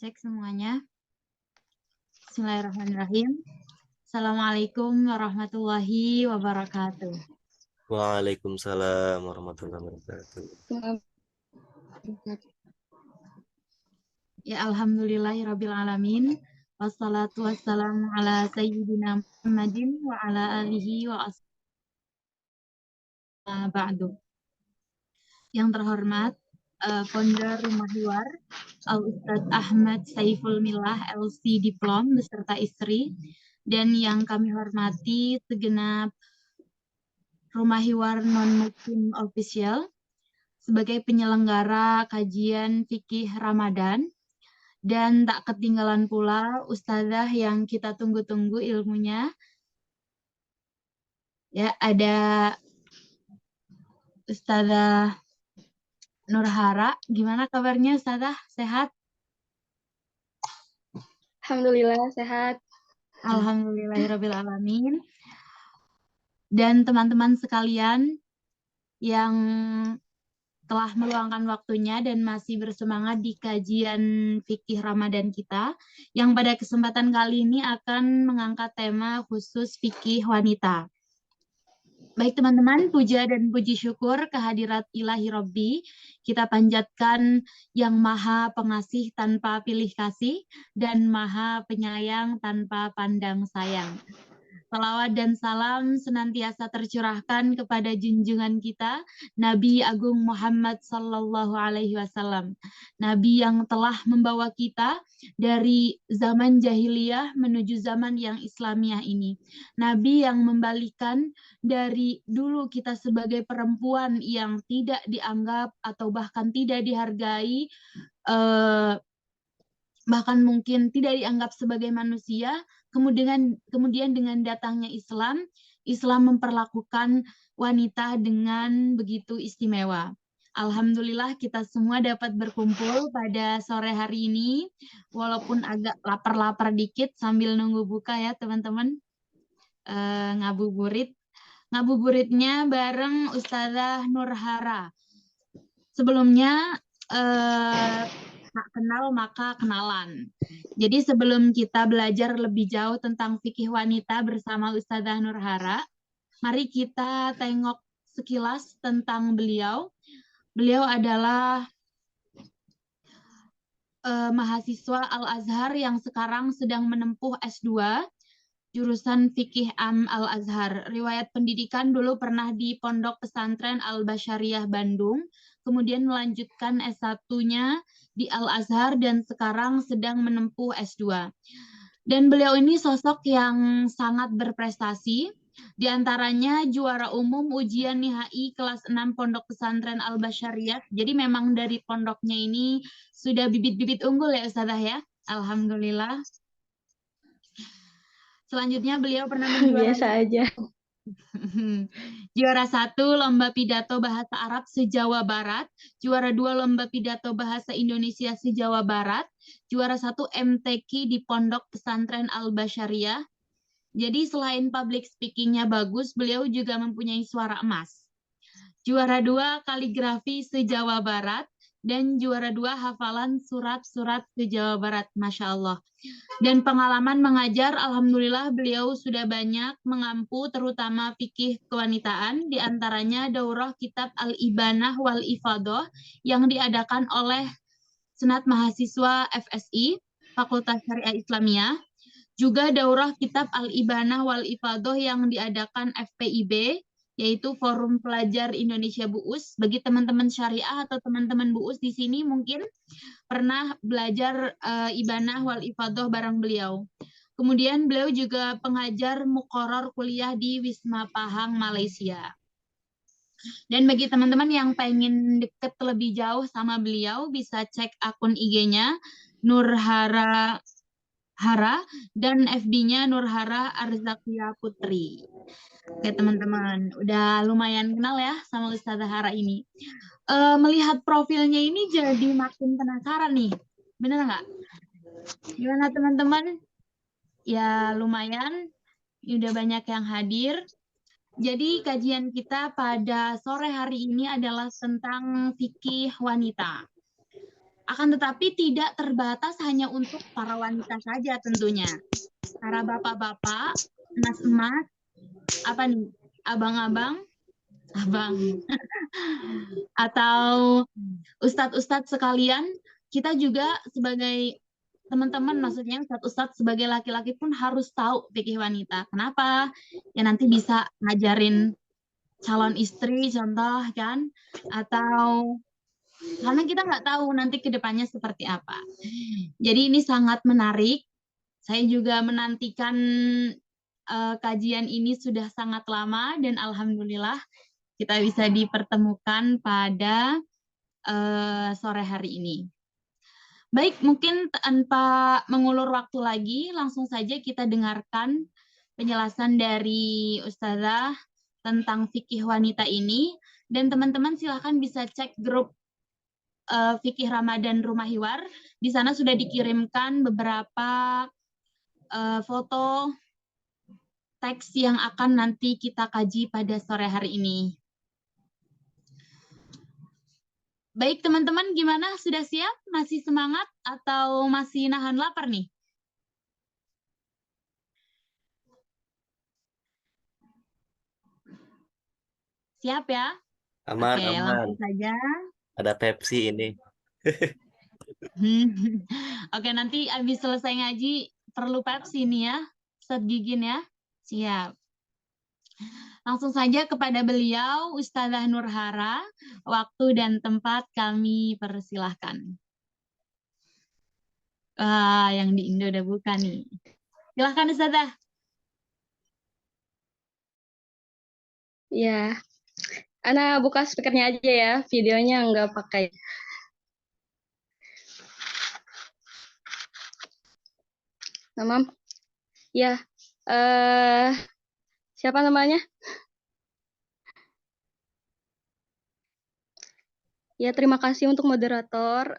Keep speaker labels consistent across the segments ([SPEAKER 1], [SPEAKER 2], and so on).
[SPEAKER 1] Cek semuanya. Bismillahirrahmanirrahim. Assalamualaikum warahmatullahi wabarakatuh.
[SPEAKER 2] Waalaikumsalam warahmatullahi wabarakatuh.
[SPEAKER 1] Ya alhamdulillahirabbil alamin. Wassalatu wassalamu ala sayyidina Muhammadin wa ala alihi wa ashabihi ba'du. Yang terhormat founder Rumah Hiwar Al-Ustadz Ahmad Saiful Millah LC Diplom beserta istri, dan yang kami hormati segenap Rumah Hiwar Non-Muslim Official sebagai penyelenggara kajian fikih Ramadan, dan tak ketinggalan pula ustazah yang kita tunggu-tunggu ilmunya. Ya, ada Ustazah Nurhara. Gimana kabarnya ustazah? Sehat?
[SPEAKER 3] Alhamdulillah sehat.
[SPEAKER 1] Alhamdulillahirabbil alamin. Dan teman-teman sekalian yang telah meluangkan waktunya dan masih bersemangat di kajian fikih Ramadan kita, yang pada kesempatan kali ini akan mengangkat tema khusus fikih wanita. Baik teman-teman, puja dan puji syukur kehadirat ilahi Rabbi, kita panjatkan yang maha pengasih tanpa pilih kasih dan maha penyayang tanpa pandang sayang. Salawat dan salam senantiasa tercurahkan kepada junjungan kita, Nabi Agung Muhammad Sallallahu Alaihi Wasallam. Nabi yang telah membawa kita dari zaman jahiliyah menuju zaman yang Islamiah ini. Nabi yang membalikan dari dulu kita sebagai perempuan yang tidak dianggap atau bahkan tidak dihargai, bahkan mungkin tidak dianggap sebagai manusia, kemudian dengan datangnya Islam memperlakukan wanita dengan begitu istimewa. Alhamdulillah kita semua dapat berkumpul pada sore hari ini, walaupun agak lapar-lapar dikit sambil nunggu buka ya teman-teman. Ngabuburitnya bareng Ustazah Nurhara. Sebelumnya tak kenal maka kenalan. Jadi sebelum kita belajar lebih jauh tentang fikih wanita bersama Ustazah Nurhara, mari kita tengok sekilas tentang beliau. Beliau adalah mahasiswa Al-Azhar yang sekarang sedang menempuh S2, jurusan Fikih Am Al-Azhar. Riwayat pendidikan dulu pernah di Pondok Pesantren Al-Basyariah Bandung, kemudian melanjutkan S1-nya di Al-Azhar dan sekarang sedang menempuh S2. Dan beliau ini sosok yang sangat berprestasi, di antaranya juara umum ujian NIHAI kelas 6 Pondok Pesantren Al-Basyariah. Jadi memang dari pondoknya ini sudah bibit-bibit unggul ya Ustazah ya. Alhamdulillah. Selanjutnya beliau pernah menjuarai
[SPEAKER 3] Biasa aja.
[SPEAKER 1] juara 1 lomba pidato bahasa Arab se-Jawa Barat, juara 2 lomba pidato bahasa Indonesia se-Jawa Barat, juara 1 MTQ di Pondok Pesantren Al-Basyariah. Jadi selain public speaking-nya bagus, beliau juga mempunyai suara emas. Juara 2 kaligrafi se-Jawa Barat, dan juara 2 hafalan surat-surat se-Jawa Barat, Masya Allah. Dan pengalaman mengajar, alhamdulillah beliau sudah banyak mengampu terutama fikih kewanitaan, diantaranya daurah kitab Al-Ibanah wal Ifadah yang diadakan oleh Senat Mahasiswa FSI, Fakultas Syariah Islamiyah, juga daurah kitab Al-Ibanah wal Ifadah yang diadakan FPIB, yaitu Forum Pelajar Indonesia BUUS. Bagi teman-teman syariah atau teman-teman BUUS di sini mungkin pernah belajar Ibanah wal Ifadah bareng beliau. Kemudian beliau juga pengajar muqarrar kuliah di Wisma Pahang, Malaysia. Dan bagi teman-teman yang pengen deket lebih jauh sama beliau, bisa cek akun IG-nya Nurhara dan FB-nya Nurhara Arzakia Putri. Oke teman-teman, udah lumayan kenal ya sama Ustazah Hara ini. Melihat profilnya ini jadi makin penasaran nih, bener nggak? Gimana teman-teman? Ya lumayan, udah banyak yang hadir. Jadi kajian kita pada sore hari ini adalah tentang fikih wanita. Akan tetapi tidak terbatas hanya untuk para wanita saja tentunya. Para bapak-bapak, emas-emas, apa nih, abang-abang, abang, atau ustadz-ustadz sekalian, kita juga sebagai teman-teman, maksudnya ustadz-ustadz sebagai laki-laki pun harus tahu fikih wanita. Kenapa? Ya nanti bisa ngajarin calon istri contoh kan, atau karena kita nggak tahu nanti ke depannya seperti apa. Jadi ini sangat menarik. Saya juga menantikan kajian ini sudah sangat lama dan alhamdulillah kita bisa dipertemukan pada sore hari ini. Baik, mungkin tanpa mengulur waktu lagi, langsung saja kita dengarkan penjelasan dari Ustazah tentang fikih wanita ini. Dan teman-teman silahkan bisa cek grup Fikih Ramadan Rumah Hiwar. Di sana sudah dikirimkan beberapa foto teks yang akan nanti kita kaji pada sore hari ini. Baik teman-teman, gimana? Sudah siap? Masih semangat atau masih nahan lapar nih? Siap ya?
[SPEAKER 2] Aman,
[SPEAKER 1] Oke,
[SPEAKER 2] aman.
[SPEAKER 1] langsung saja.
[SPEAKER 2] Ada Pepsi ini.
[SPEAKER 1] Oke, nanti habis selesai ngaji perlu Pepsi nih ya, Ustadz Gigin ya. Siap. Langsung saja kepada beliau, Ustazah Nurhara. Waktu dan tempat kami persilahkan. Yang di Indo udah buka nih. Silahkan Ustazah.
[SPEAKER 3] Ya, Ana buka speakernya aja ya, videonya nggak pakai. Tamam. Ya, siapa namanya? Ya, terima kasih untuk moderator.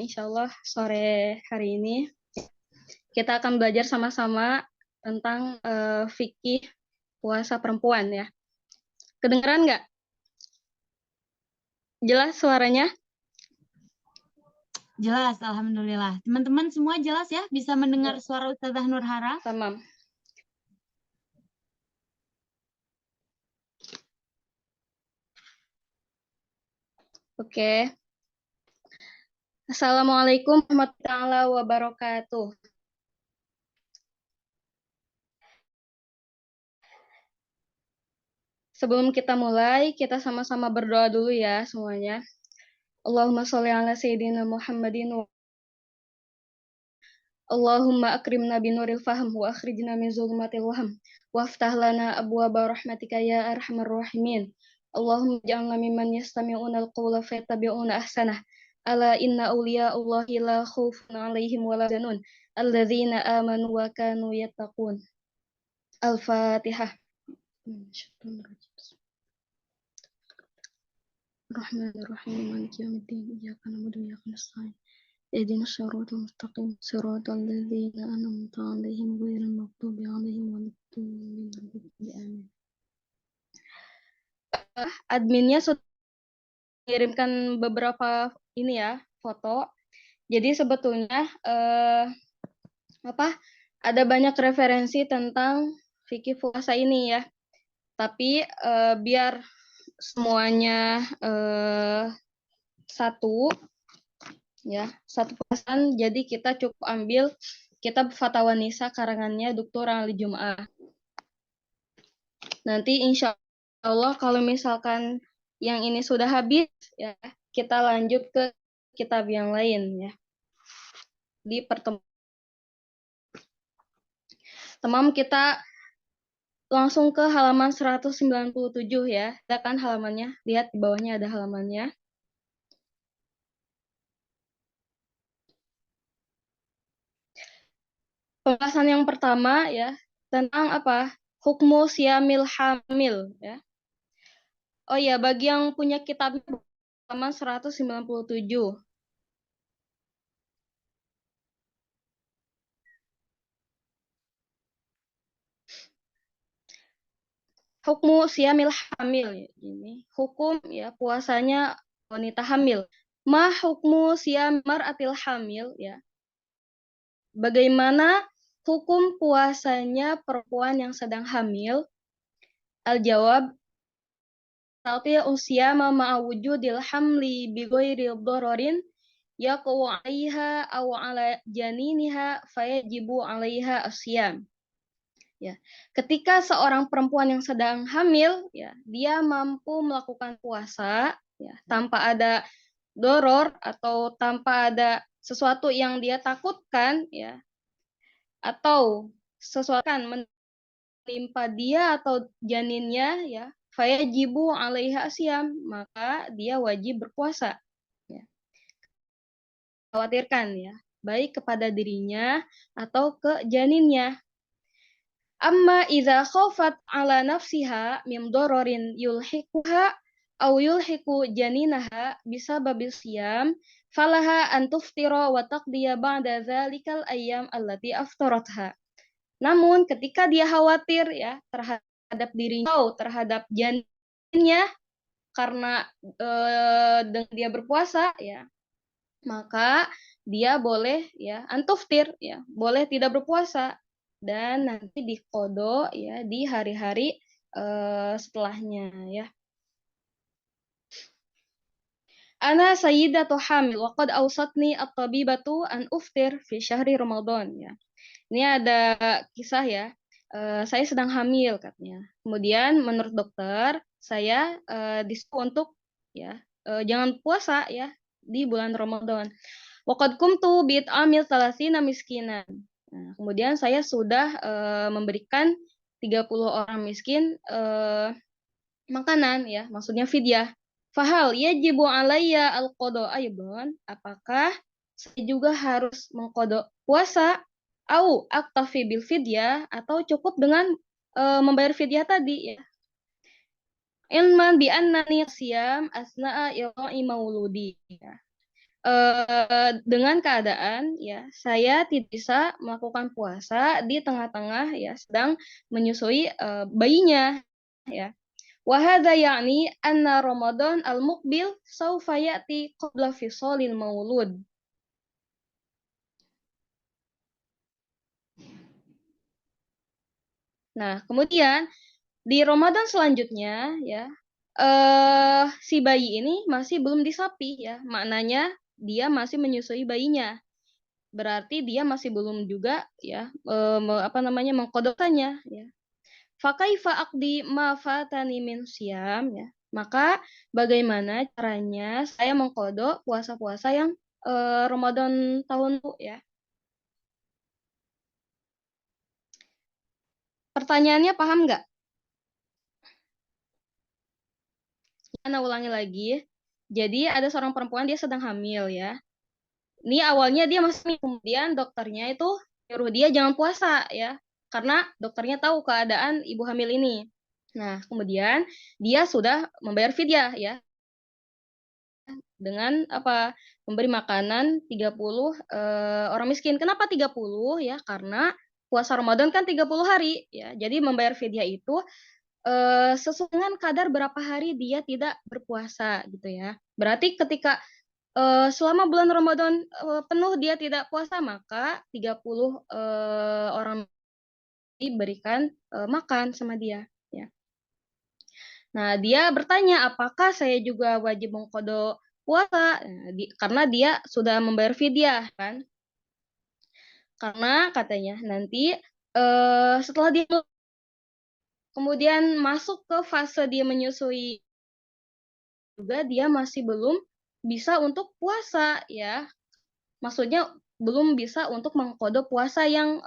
[SPEAKER 3] Insya Allah sore hari ini kita akan belajar sama-sama tentang fikih puasa perempuan ya. Kedengeran nggak? Jelas suaranya?
[SPEAKER 1] Jelas, alhamdulillah. Teman-teman semua jelas ya? Bisa mendengar suara Ustazah Nurhara?
[SPEAKER 3] Tamam. Oke. Assalamualaikum warahmatullahi wabarakatuh. Sebelum kita mulai, kita sama-sama berdoa dulu ya semuanya. Allahumma sholli ala sayyidina Muhammadin wa Allahumma akrimna binuril fahm wa akhrijna min zulmatil wahm waftah lana abwaaba rahmatika ya arhamar rahimin. Allahumma ja'alna mimman yastami'una al-qawla fayattabi'una ahsanah. Ala inna awliya Allahi la khawfun 'alaihim wa la yahzanun alladzina amanu wa kanu yattaqun. Al-Fatihah. Rahmanir-Rahim Maliki yaumiddin iyyaka na'budu wa iyyaka nasta'in ihdinas siratal mustaqim siratal ladzina an'amta 'alaihim ghairil maghdubi 'alaihim waladdallin. Adminnya sudah mengirimkan beberapa ini ya foto. Jadi sebetulnya ada banyak referensi tentang fikih puasa ini ya. Tapi biar semuanya satu pembahasan, jadi kita cukup ambil kitab Fatwa Nisa karangannya Dr. Ali Jum'ah. Nanti insya Allah kalau misalkan yang ini sudah habis ya, kita lanjut ke kitab yang lain ya. Di pertemuan kita langsung ke halaman 197 ya. Ada kan halamannya? Lihat di bawahnya ada halamannya. Pembahasan yang pertama ya tentang apa? Hukmu siyamil hamil ya. Oh ya, bagi yang punya kitab halaman 197. Hukmu siyamil hamil ini. Hukum ya puasanya wanita hamil. Ma hukmu siyam mar'atil hamil, ya. Bagaimana hukum puasanya perempuan yang sedang hamil? Al-jawab, tati'u siyama ma'a wujudil hamli bi ghairi dhararin yaqau 'alaiha aw 'ala janiniha fayajibu 'alaiha asyam. Ya. Ketika seorang perempuan yang sedang hamil, ya, dia mampu melakukan puasa, ya, tanpa ada doror atau tanpa ada sesuatu yang dia takutkan, ya, atau sesuatu kan menimpa dia atau janinnya, ya, fayajibu 'alaiha asyam, maka dia wajib berpuasa, ya. Khawatirkan, ya, baik kepada dirinya atau ke janinnya. Amma idza khafat ala nafsiha min dararin yulhiquha aw yulhiqu janinaha bisababil siyam falaha an tuftira wa taqdiya ba'da dzalikal ayyam allati aftaratha. Namun ketika dia khawatir, ya, terhadap dirinya atau terhadap janinnya karena dengan dia berpuasa, ya, maka dia boleh, ya, antuftir, ya, boleh tidak berpuasa dan nanti diqodho, ya, di hari-hari setelahnya, ya. Ana sayyidatu hamil wa qad awsatni at-tabibatu an uftir fi syahri Ramadan, ya. Ini ada kisah, ya. Saya sedang hamil katanya. Kemudian menurut dokter saya disuruh untuk, ya, jangan puasa, ya, di bulan Ramadan. Waqad kumtu bi'amil salasina miskinan. Nah, kemudian saya sudah memberikan 30 orang miskin makanan, ya, maksudnya fidyah. Fahal yajibu alayya al-qada aidan? Apakah saya juga harus mengqada puasa? Au aktafi bil fidyah, atau cukup dengan membayar fidyah tadi, ya. Ilman bi annani siyam asna'a ila'i mauludi, ya. Dengan keadaan, ya, saya tidak bisa melakukan puasa di tengah-tengah, ya, sedang menyusui bayinya, ya. Wa hadza ya'ni anna Ramadan al-muqbil sawfa ya'ti qabla fisalil maulud. Nah, kemudian di Ramadan selanjutnya, ya, si bayi ini masih belum disapi, ya. Maknanya dia masih menyusui bayinya. Berarti dia masih belum juga, ya, mengqadanya, ya. Fakaifa aqdi ma fatani min siyam, ya. Maka bagaimana caranya saya mengqadha puasa-puasa yang Ramadan tahun lalu, ya. Pertanyaannya paham nggak? Ana ulangi lagi. Jadi ada seorang perempuan, dia sedang hamil, ya. Ini awalnya dia masih, kemudian dokternya itu nyuruh dia jangan puasa, ya. Karena dokternya tahu keadaan ibu hamil ini. Nah, kemudian dia sudah membayar fidyah, ya, dengan apa? Memberi makanan 30 orang miskin. Kenapa 30? Ya, karena puasa Ramadan kan 30 hari, ya. Jadi membayar fidyah itu sesuai dengan kadar berapa hari dia tidak berpuasa, gitu, ya. Berarti ketika selama bulan Ramadan penuh dia tidak puasa, maka 30 orang diberikan makan sama dia, ya. Nah, dia bertanya, apakah saya juga wajib mengqadha puasa? Nah, karena dia sudah membayar fidyah, kan. Karena katanya nanti setelah dia kemudian masuk ke fase dia menyusui juga, dia masih belum bisa untuk puasa, ya. Maksudnya belum bisa untuk mengqadha puasa yang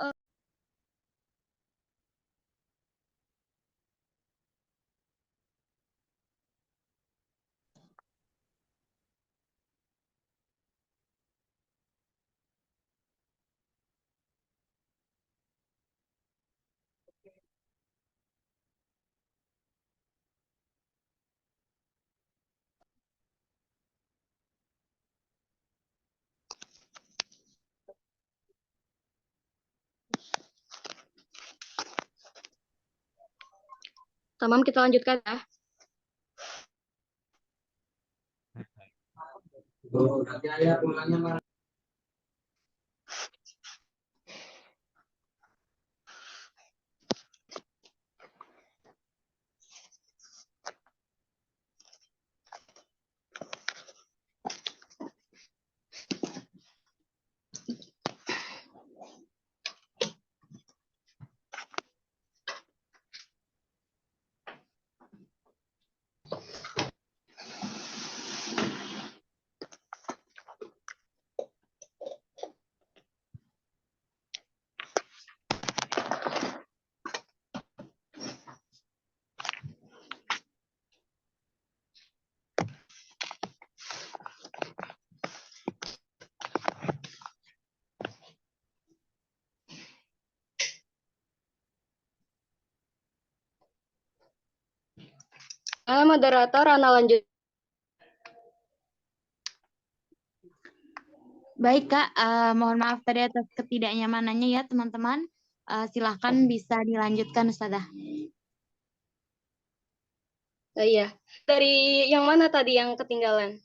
[SPEAKER 3] tamam, kita lanjutkan, ya. Moderator, Ana lanjut.
[SPEAKER 1] Baik, Kak. Mohon maaf tadi atas ketidaknyamanannya ya, teman-teman. Silahkan bisa dilanjutkan, Ustazah.
[SPEAKER 3] Iya. Dari yang mana tadi yang ketinggalan?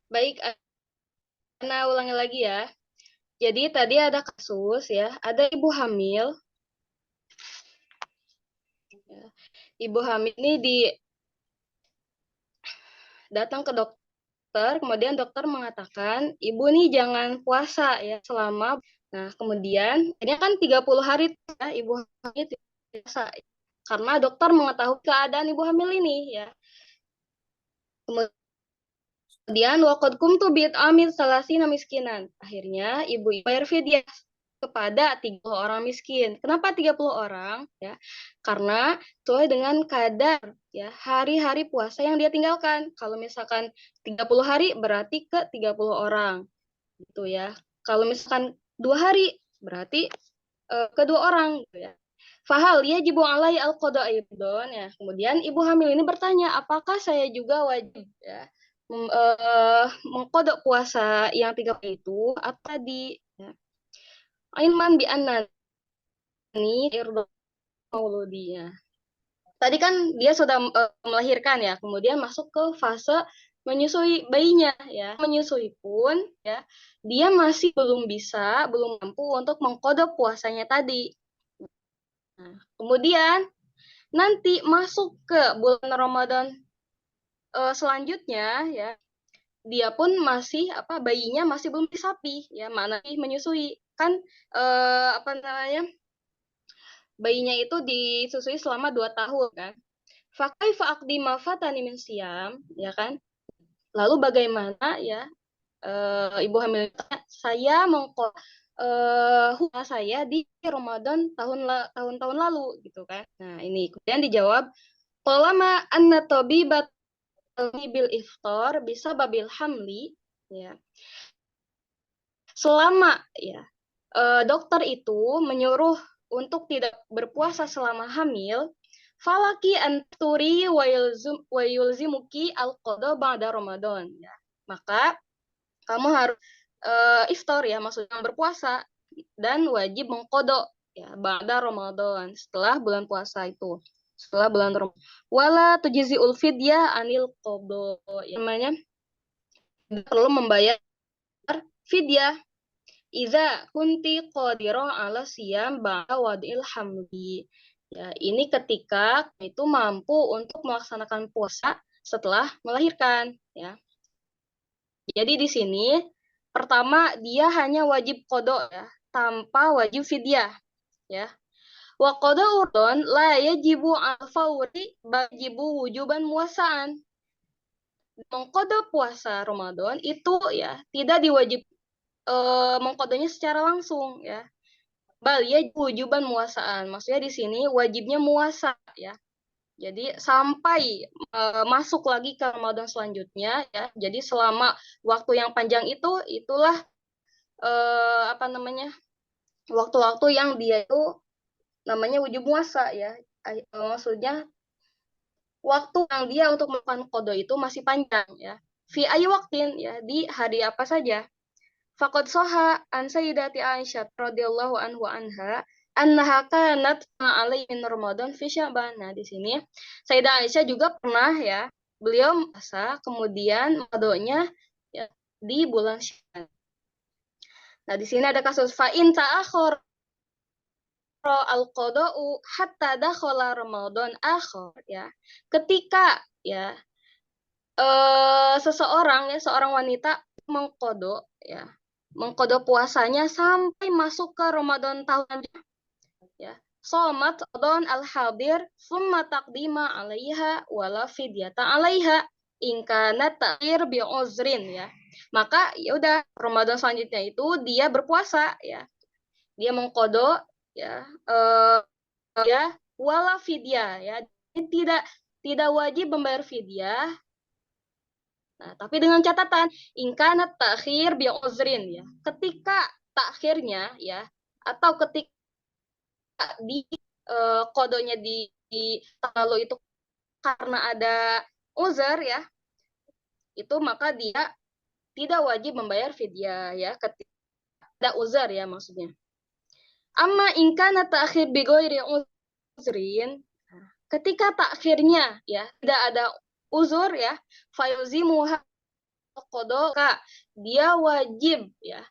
[SPEAKER 3] Baik, Ana ulangi lagi ya. Jadi tadi ada kasus ya, ada ibu hamil. Ibu hamil ini datang ke dokter, kemudian dokter mengatakan, ibu nih jangan puasa ya selama. Nah, kemudian ini kan 30 hari ya, ibu hamil tidak puasa. Karena dokter mengetahui keadaan ibu hamil ini ya. Kemudian waqad kumtu bid'amil salasina miskinan. Akhirnya ibu bayar fidyah kepada 30 orang miskin. Kenapa 30 orang? Ya, karena sesuai dengan kadar ya hari-hari puasa yang dia tinggalkan. Kalau misalkan 30 hari berarti ke 30 orang. Gitu ya. Kalau misalkan 2 hari berarti ke 2 orang gitu ya. Fahal yajibu alai al-qada aidon ya. Kemudian ibu hamil ini bertanya, apakah saya juga wajib ya mengkodok puasa yang 30 itu apa di ya. Ilman bi annani irdo mauludinya. Tadi kan dia sudah melahirkan ya, kemudian masuk ke fase menyusui bayinya ya. Menyusui pun ya, dia masih belum mampu untuk mengkodok puasanya tadi. Nah, kemudian nanti masuk ke bulan Ramadan selanjutnya ya, dia pun masih bayinya masih belum disapi ya, mana menyusui kan bayinya itu disusui selama 2 tahun kan. Fakaifa aqdi ma fatani min siyam ya kan. Lalu bagaimana ya ibu hamil saya saya di Ramadan tahun-tahun lalu gitu kan. Nah, ini kemudian dijawab qalama anna tabibat bil iftar bisa babil hamli ya. Selama ya dokter itu menyuruh untuk tidak berpuasa selama hamil, falaki anturi wa yulzimuki al-qada ba'da Ramadan ya. Maka kamu harus iftar ya, maksudnya berpuasa dan wajib mengkodok ya ba'da Ramadan, setelah bulan puasa itu. Setelah bulan Ramadan. Wala tujzi'ul fidyah anil qada. Namanya perlu membayar fidyah Iza kunti qadira ala siyam ba'da wadil hamli. Ya, ini ketika itu mampu untuk melaksanakan puasa setelah melahirkan ya. Jadi di sini pertama dia hanya wajib qada ya, tanpa wajib fidyah ya. Wa qada urdon la yajibu al-fawri wajibu wujuban muasaan. Mengqada puasa Ramadan itu ya tidak diwajib mengkodenya secara langsung ya. Bal ya wujuban muasaan. Maksudnya di sini wajibnya muasa ya. Jadi sampai masuk lagi ke Ramadan selanjutnya ya. Jadi selama waktu yang panjang itulah waktu-waktu yang dia itu namanya wujub muasa ya. Maksudnya waktu yang dia untuk melakukan qada itu masih panjang ya. Fi ayi waktin ya, di hari apa saja. Faqad soha an Sayyidati Aisyah radhiyallahu anha annaha kanat ma'alai min Ramadan fi Sya'ban. Nah, di sini Sayyidah Aisyah juga pernah ya, beliau puasa kemudian qadanya ya, di bulan Sya'ban. Nah, di sini ada kasus fa in ta'akhkhara al-qada'u hatta dakhala Ramadan akhar ya. Ketika ya seseorang ya, seorang wanita mengqada ya, mengqada puasanya sampai masuk ke Ramadan tahun ya. Shamat Ramadan al-hadir summa taqdima 'alaiha wala fidyata 'alaiha in kana ta'khir bi uzrin ya. Maka ya udah Ramadan selanjutnya itu dia berpuasa ya. Dia mengqada ya ya wala fidyah ya. Tidak wajib membayar fidyah. Nah, tapi dengan catatan ingkana takhir bi uzrin ya. Ketika takhirnya ya atau ketika di kodonya di lalu itu karena ada uzur ya, itu maka dia tidak wajib membayar fidyah ya ketika ada uzur ya maksudnya. Amma ingkana takhir bi ghairi uzrin, ketika takhirnya ya tidak ada uzur ya, fayuzimuha qada, dia wajib ya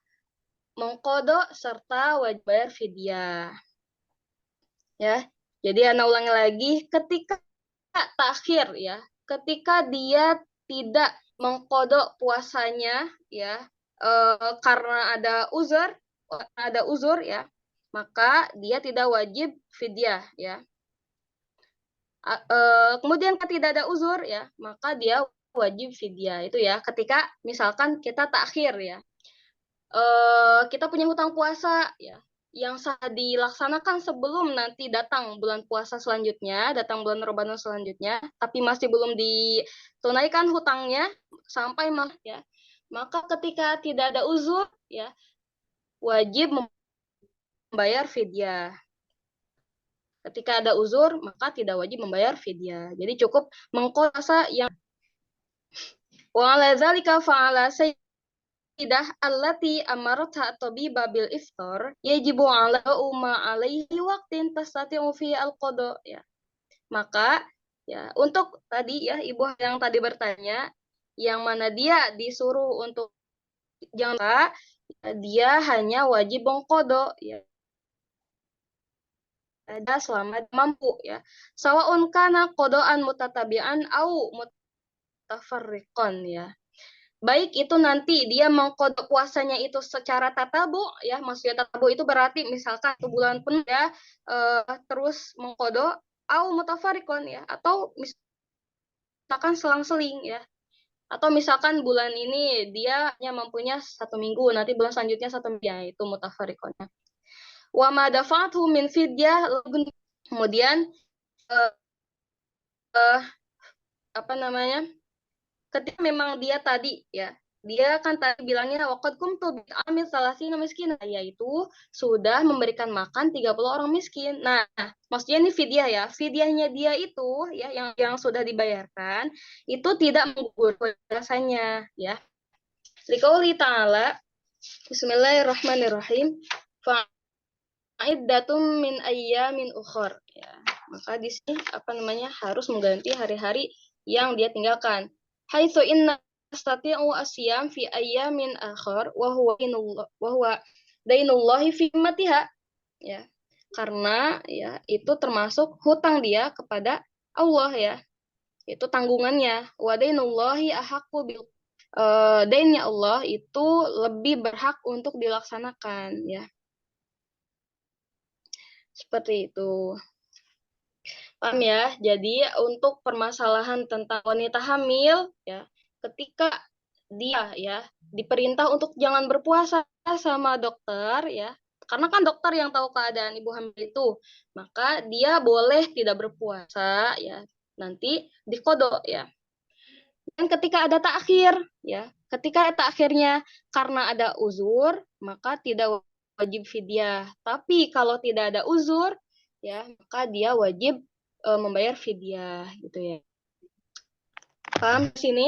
[SPEAKER 3] mengqada serta wajib bayar fidyah. Ya. Jadi ana ulangi lagi, ketika takhir ya, ketika dia tidak mengqada puasanya ya karena ada uzur ya, maka dia tidak wajib fidyah ya. Kemudian tidak ada uzur ya, maka dia wajib fidyah itu ya. Ketika misalkan kita takhir ya, kita punya hutang puasa ya, yang sah dilaksanakan sebelum nanti datang bulan puasa selanjutnya, datang bulan Ramadan selanjutnya, tapi masih belum ditunaikan hutangnya sampai ya, maka ketika tidak ada uzur ya, wajib membayar fidyah. Ketika ada uzur, maka tidak wajib membayar fidyah. Jadi cukup mengqada yang wa ala dzalika fa'ala sayyidah allati amaratha tabiba bil iftar yajibu ala umma alaihi waqtin tastati'u fi al-qada ya. Maka ya untuk tadi ya ibu yang tadi bertanya yang mana dia disuruh untuk jangan dia hanya wajib mengqada ya ada selama mampu ya. Sawaun kana qadaan mutatabi'an au mutafarriqan ya. Baik itu nanti dia mengqada puasanya itu secara tatabu ya, maksudnya tatabu itu berarti misalkan 1 bulan penuh ya terus mengqada au mutafarriqan ya, atau misalkan selang-seling ya. Atau misalkan bulan ini dia hanya mampunya 1 minggu, nanti bulan selanjutnya 1 minggu ya, itu mutafarriqan. Wa ma dafa'athu min fidyah, kemudian apa namanya, ketika memang dia tadi ya, dia kan tadi bilangnya waqad kumtu bi'amil salasina miskin, yaitu sudah memberikan makan 30 orang miskin. Nah, maksudnya ini fidyah ya, fidyahnya dia itu ya yang sudah dibayarkan itu tidak menggugurkan puasanya ya. Liqauli ta'ala Bismillahirrahmanirrahim. Fa'iddatum min ayyamin ukhar ya. Maka di sini apa namanya harus mengganti hari-hari yang dia tinggalkan. Haitsu inna astati'u asyam fi ayyamin akhar wa huwa dainullahi fi matiha ya. Karena ya itu termasuk hutang dia kepada Allah ya. Itu tanggungannya. Wa dainullahi ahaqqu bil dainnya Allah itu lebih berhak untuk dilaksanakan ya. Seperti itu. Paham ya? Jadi untuk permasalahan tentang wanita hamil ya, ketika dia ya diperintah untuk jangan berpuasa sama dokter ya, karena kan dokter yang tahu keadaan ibu hamil itu, maka dia boleh tidak berpuasa ya, nanti diqada ya. Dan ketika ada takhir ya, ketika takhirnya karena ada uzur, maka tidak wajib fidyah. Tapi kalau tidak ada uzur ya, maka dia wajib membayar fidyah gitu ya. Paham di sini?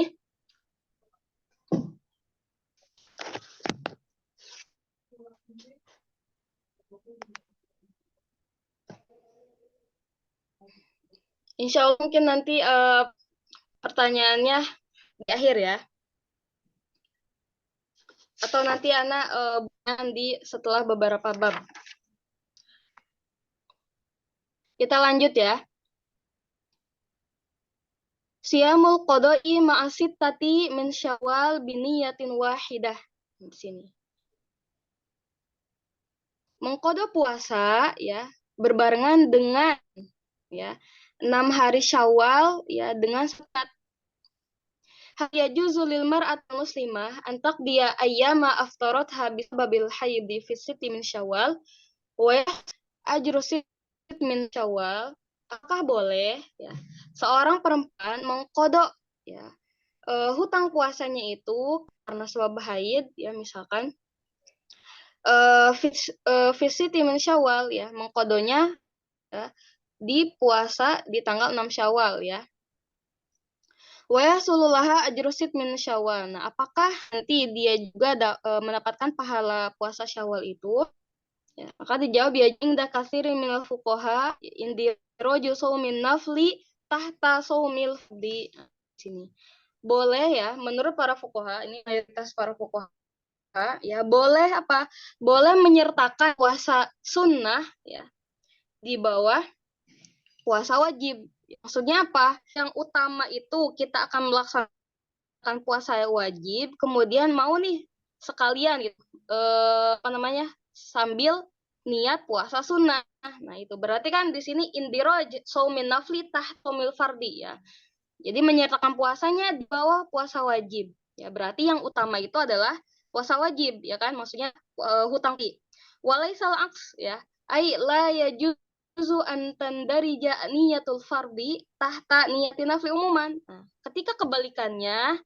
[SPEAKER 3] Insya Allah mungkin nanti pertanyaannya di akhir ya. Atau nanti anak di setelah beberapa bab. Kita lanjut ya. Siyamul qada'i ma'asittati min Syawal biniyatin wahidah. Di sini. Mengqada puasa ya berbarengan dengan ya 6 hari Syawal ya dengan syarat hal yajuzu lil mar'atil muslimah antak dia ayyama aftarat habis babil haidi fi sitti min Syawal wa ajru sitt min Syawal. Apakah boleh ya seorang perempuan mengkodok ya hutang puasanya itu karena sebab haid ya misalkan visit min Syawal ya mengkodonya ya, di puasa di tanggal 6 Syawal ya. Wa yasululaha ajrusit min Syawal. Nah, apakah nanti dia juga mendapatkan pahala puasa Syawal itu? Ya, maka dijawab ya jingda katsirin minal fuqaha indi roju saumin nafli tahta saumil di sini. Boleh ya menurut para fuqaha, ini mayoritas para fuqaha ya boleh apa? Boleh menyertakan puasa sunnah ya di bawah puasa wajib. Maksudnya apa? Yang utama itu kita akan melaksanakan puasa wajib, kemudian mau nih sekalian gitu, sambil niat puasa sunnah. Nah itu berarti kan di sini indiroj saumin nafli tahtomil fardi ya. Jadi menyertakan puasanya di bawah puasa wajib. Ya berarti yang utama itu adalah puasa wajib ya kan, maksudnya hutang fi. Walaisal aks ya, ai la yajuzu an tandarija niyatul fardi tahta niyatin nafli umuman. Nah, ketika kebalikannya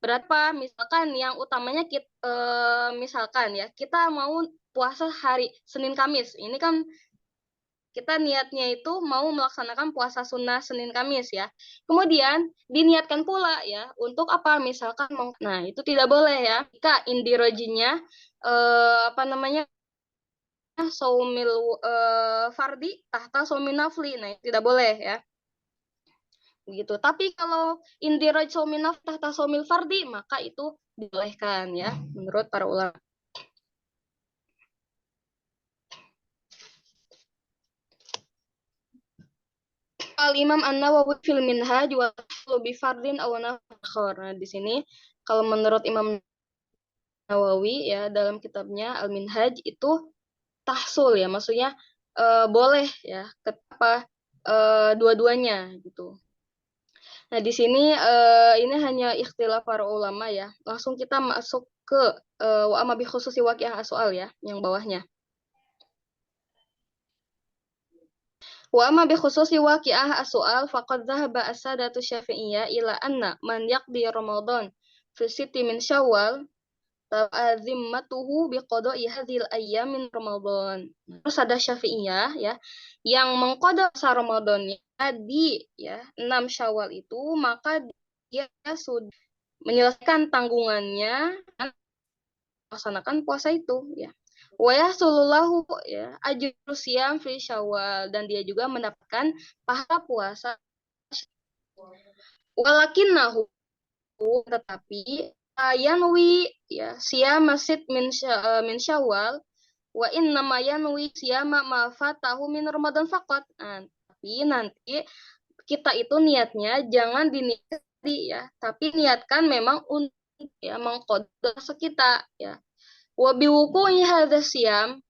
[SPEAKER 3] berapa misalkan yang utamanya misalkan ya kita mau puasa hari Senin Kamis. Ini kan kita niatnya itu mau melaksanakan puasa sunnah Senin Kamis ya. Kemudian diniatkan pula ya untuk apa? Misalkan nah itu tidak boleh ya. Jika indirojinya saumil fardi tahta saumin nafli. Nah, tidak boleh ya. Begitu. Tapi kalau indiroj saumin nafli tahta saumil fardi maka itu dibolehkan ya menurut para ulama. Al-Imam An-Nawawi fil Minhaj wa bi fardin aw nafkhar. Nah, di sini kalau menurut Imam Nawawi ya dalam kitabnya Al-Minhaj itu tahsul ya, maksudnya boleh ya kenapa dua-duanya gitu. Nah, di sini ini hanya ikhtilaf para ulama ya. Langsung kita masuk ke wa amma bi khususi waqi'ah as-soal ya, yang bawahnya. Wa amma bi khususi waqi'ah as-su'al faqad dhahaba as-sadatu syafi'iyyah ila anna man yaqdi Ramadan fi sitti min Syawal ta'azimmatuhu bi qada'i hadhil ayyam min Ramadan. Terus ada Syafi'iyah ya yang mengqada puasa Ramadannya di ya 6 Syawal itu maka dia sudah menyelesaikan tanggungannya dan melaksanakan puasa itu ya. Wa yahsulullahu ya ajru siyam fi Syawal dan dia juga mendapatkan pahala puasa. Walakinnahu tetapi yanwi ya siyam masid min Syawal wa innama yanwi siyama ma fatahu min Ramadan faqat. Nah, tapi nanti kita itu niatnya jangan diniati ya, tapi niatkan memang untuk ya mengqada kita ya. Wa biwuqu'i hadza siyam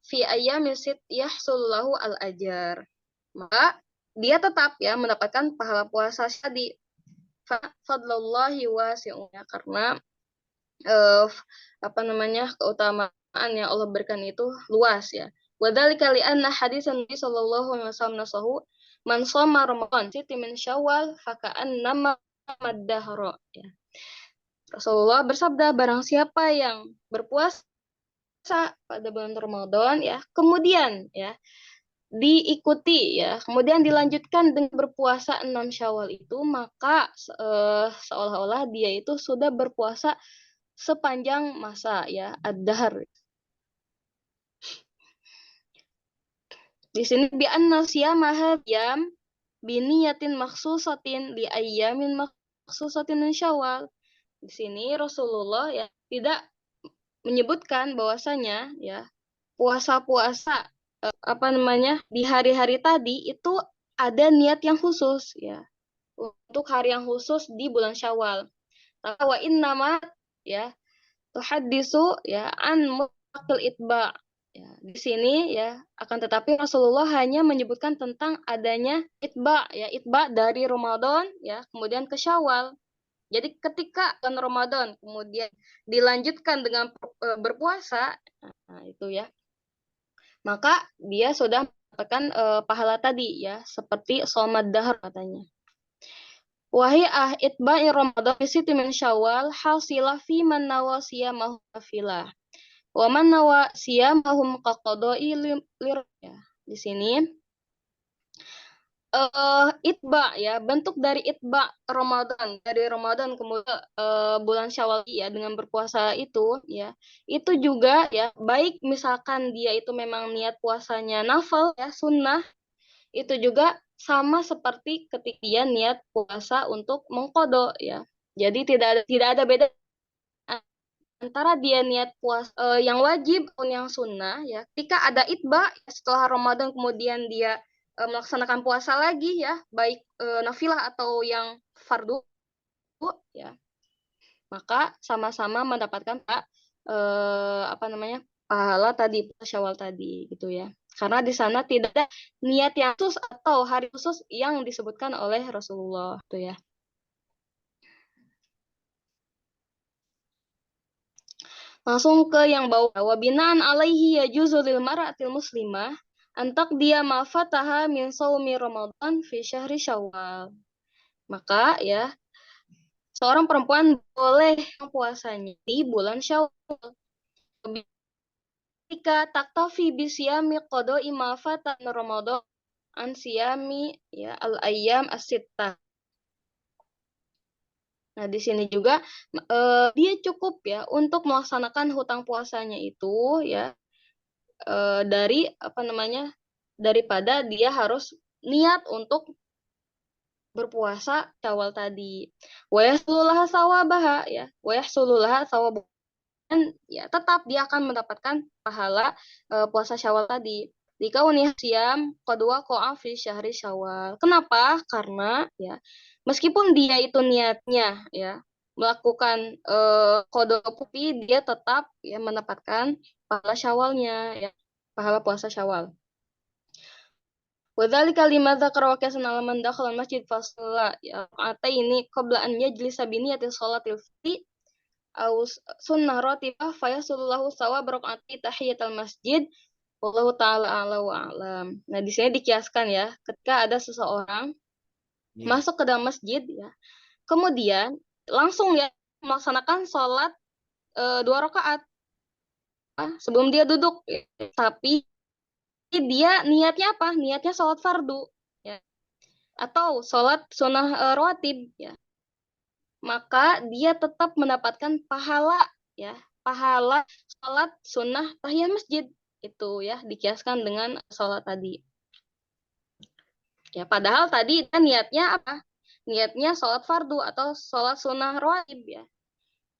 [SPEAKER 3] fi ayyamin sit yahsullahu al-ajar. Maka dia tetap ya mendapatkan pahala puasa tadi. Fadlullahi wasi'un ya, karena keutamaan yang Allah berikan itu luas ya. Wa dzalika li anna hadisan Nabi sallallahu alaihi wasallam nasahu man shoma Ramadan sitti min Syawal faka'annama maddahra ya. Rasulullah bersabda barang siapa yang berpuasa pada bulan Ramadan ya, kemudian ya diikuti ya, kemudian dilanjutkan dengan berpuasa 6 Syawal itu, maka seolah-olah dia itu sudah berpuasa sepanjang masa ya, ad-dahr. Di sini bi anna siyama hadiyam biniyatin maksusatin li ayyamin maksusatin min Syawal. Di sini Rasulullah ya tidak menyebutkan bahwasanya ya puasa-puasa di hari-hari tadi itu ada niat yang khusus ya untuk hari yang khusus di bulan Syawal. Wa innama ya tuhaddisu ya an mutlaqil itba. Ya, di sini ya akan tetapi Rasulullah hanya menyebutkan tentang adanya itba dari Ramadan ya kemudian ke Syawal. Jadi ketika bulan Ramadan kemudian dilanjutkan dengan berpuasa, nah itu ya, maka dia sudah mendapatkan pahala tadi ya, seperti sholmat dahar katanya. Wahai itba'i Ramadan fi siti min Syawal hasilah fi man nawa siyamahu nafilah. Wa man nawa siyamahum qaqada'i ya. Di sini itba ya, bentuk dari itba Ramadan, dari Ramadan kemudian bulan Syawal ya dengan berpuasa itu ya. Itu juga ya, baik misalkan dia itu memang niat puasanya nafil ya, sunnah, itu juga sama seperti ketika dia niat puasa untuk mengqadha ya. Jadi tidak ada beda antara dia niat puasa yang wajib atau yang sunnah ya. Ketika ada itba setelah Ramadan kemudian dia melaksanakan puasa lagi ya, baik nafilah atau yang fardu ya, maka sama-sama mendapatkan pahala tadi Syawal tadi gitu ya. Karena di sana tidak ada niat yang khusus atau hari khusus yang disebutkan oleh Rasulullah gitu ya. Langsung ke yang bawah. Wabinaan alaihi yajuzu lil mar'atil muslimah antak dia ma fataha min shaumi Ramadan fi syahri Syawal. Maka ya seorang perempuan boleh puasanya di bulan Syawal. Jika taktafi bisyami qada'i ma fataha min Ramadan an siyami ya al-ayyam as-sittah. Nah, di sini juga dia cukup ya untuk melaksanakan hutang puasanya itu ya dari daripada dia harus niat untuk berpuasa Syawal tadi. Wa yahsulullaha sawabaha ya. Wa yahsulullaha sawabaha ya tetap dia akan mendapatkan pahala puasa Syawal tadi. Jika siam kedua waqa'a fi syahri Syawal. Kenapa? Karena ya meskipun dia itu niatnya ya melakukan qada tapi dia tetap ya mendapatkan pahala Syawalnya ya, pahala puasa Syawal. Wadzalika lima dzakara wa kasana man dakhala masjid fasalla ya ini qabla an yajlisa bi niyyati sholatil fajr aw sunnah ratibah fayasullahu thawab rakaati tahiyatul masjid wallahu taala a'la wa a'lam. Nah, di sini dikiaskan ya, ketika ada seseorang masuk ke dalam masjid ya, kemudian langsung ya melaksanakan sholat 2 rakaat sebelum dia duduk, tapi dia niatnya apa? Niatnya sholat fardu ya, atau sholat sunnah rawatib ya, maka dia tetap mendapatkan pahala ya, pahala sholat sunnah tahiyat masjid itu ya dikiaskan dengan sholat tadi. Ya, padahal tadi dia niatnya apa? Niatnya sholat fardu atau sholat sunnah rawatib ya.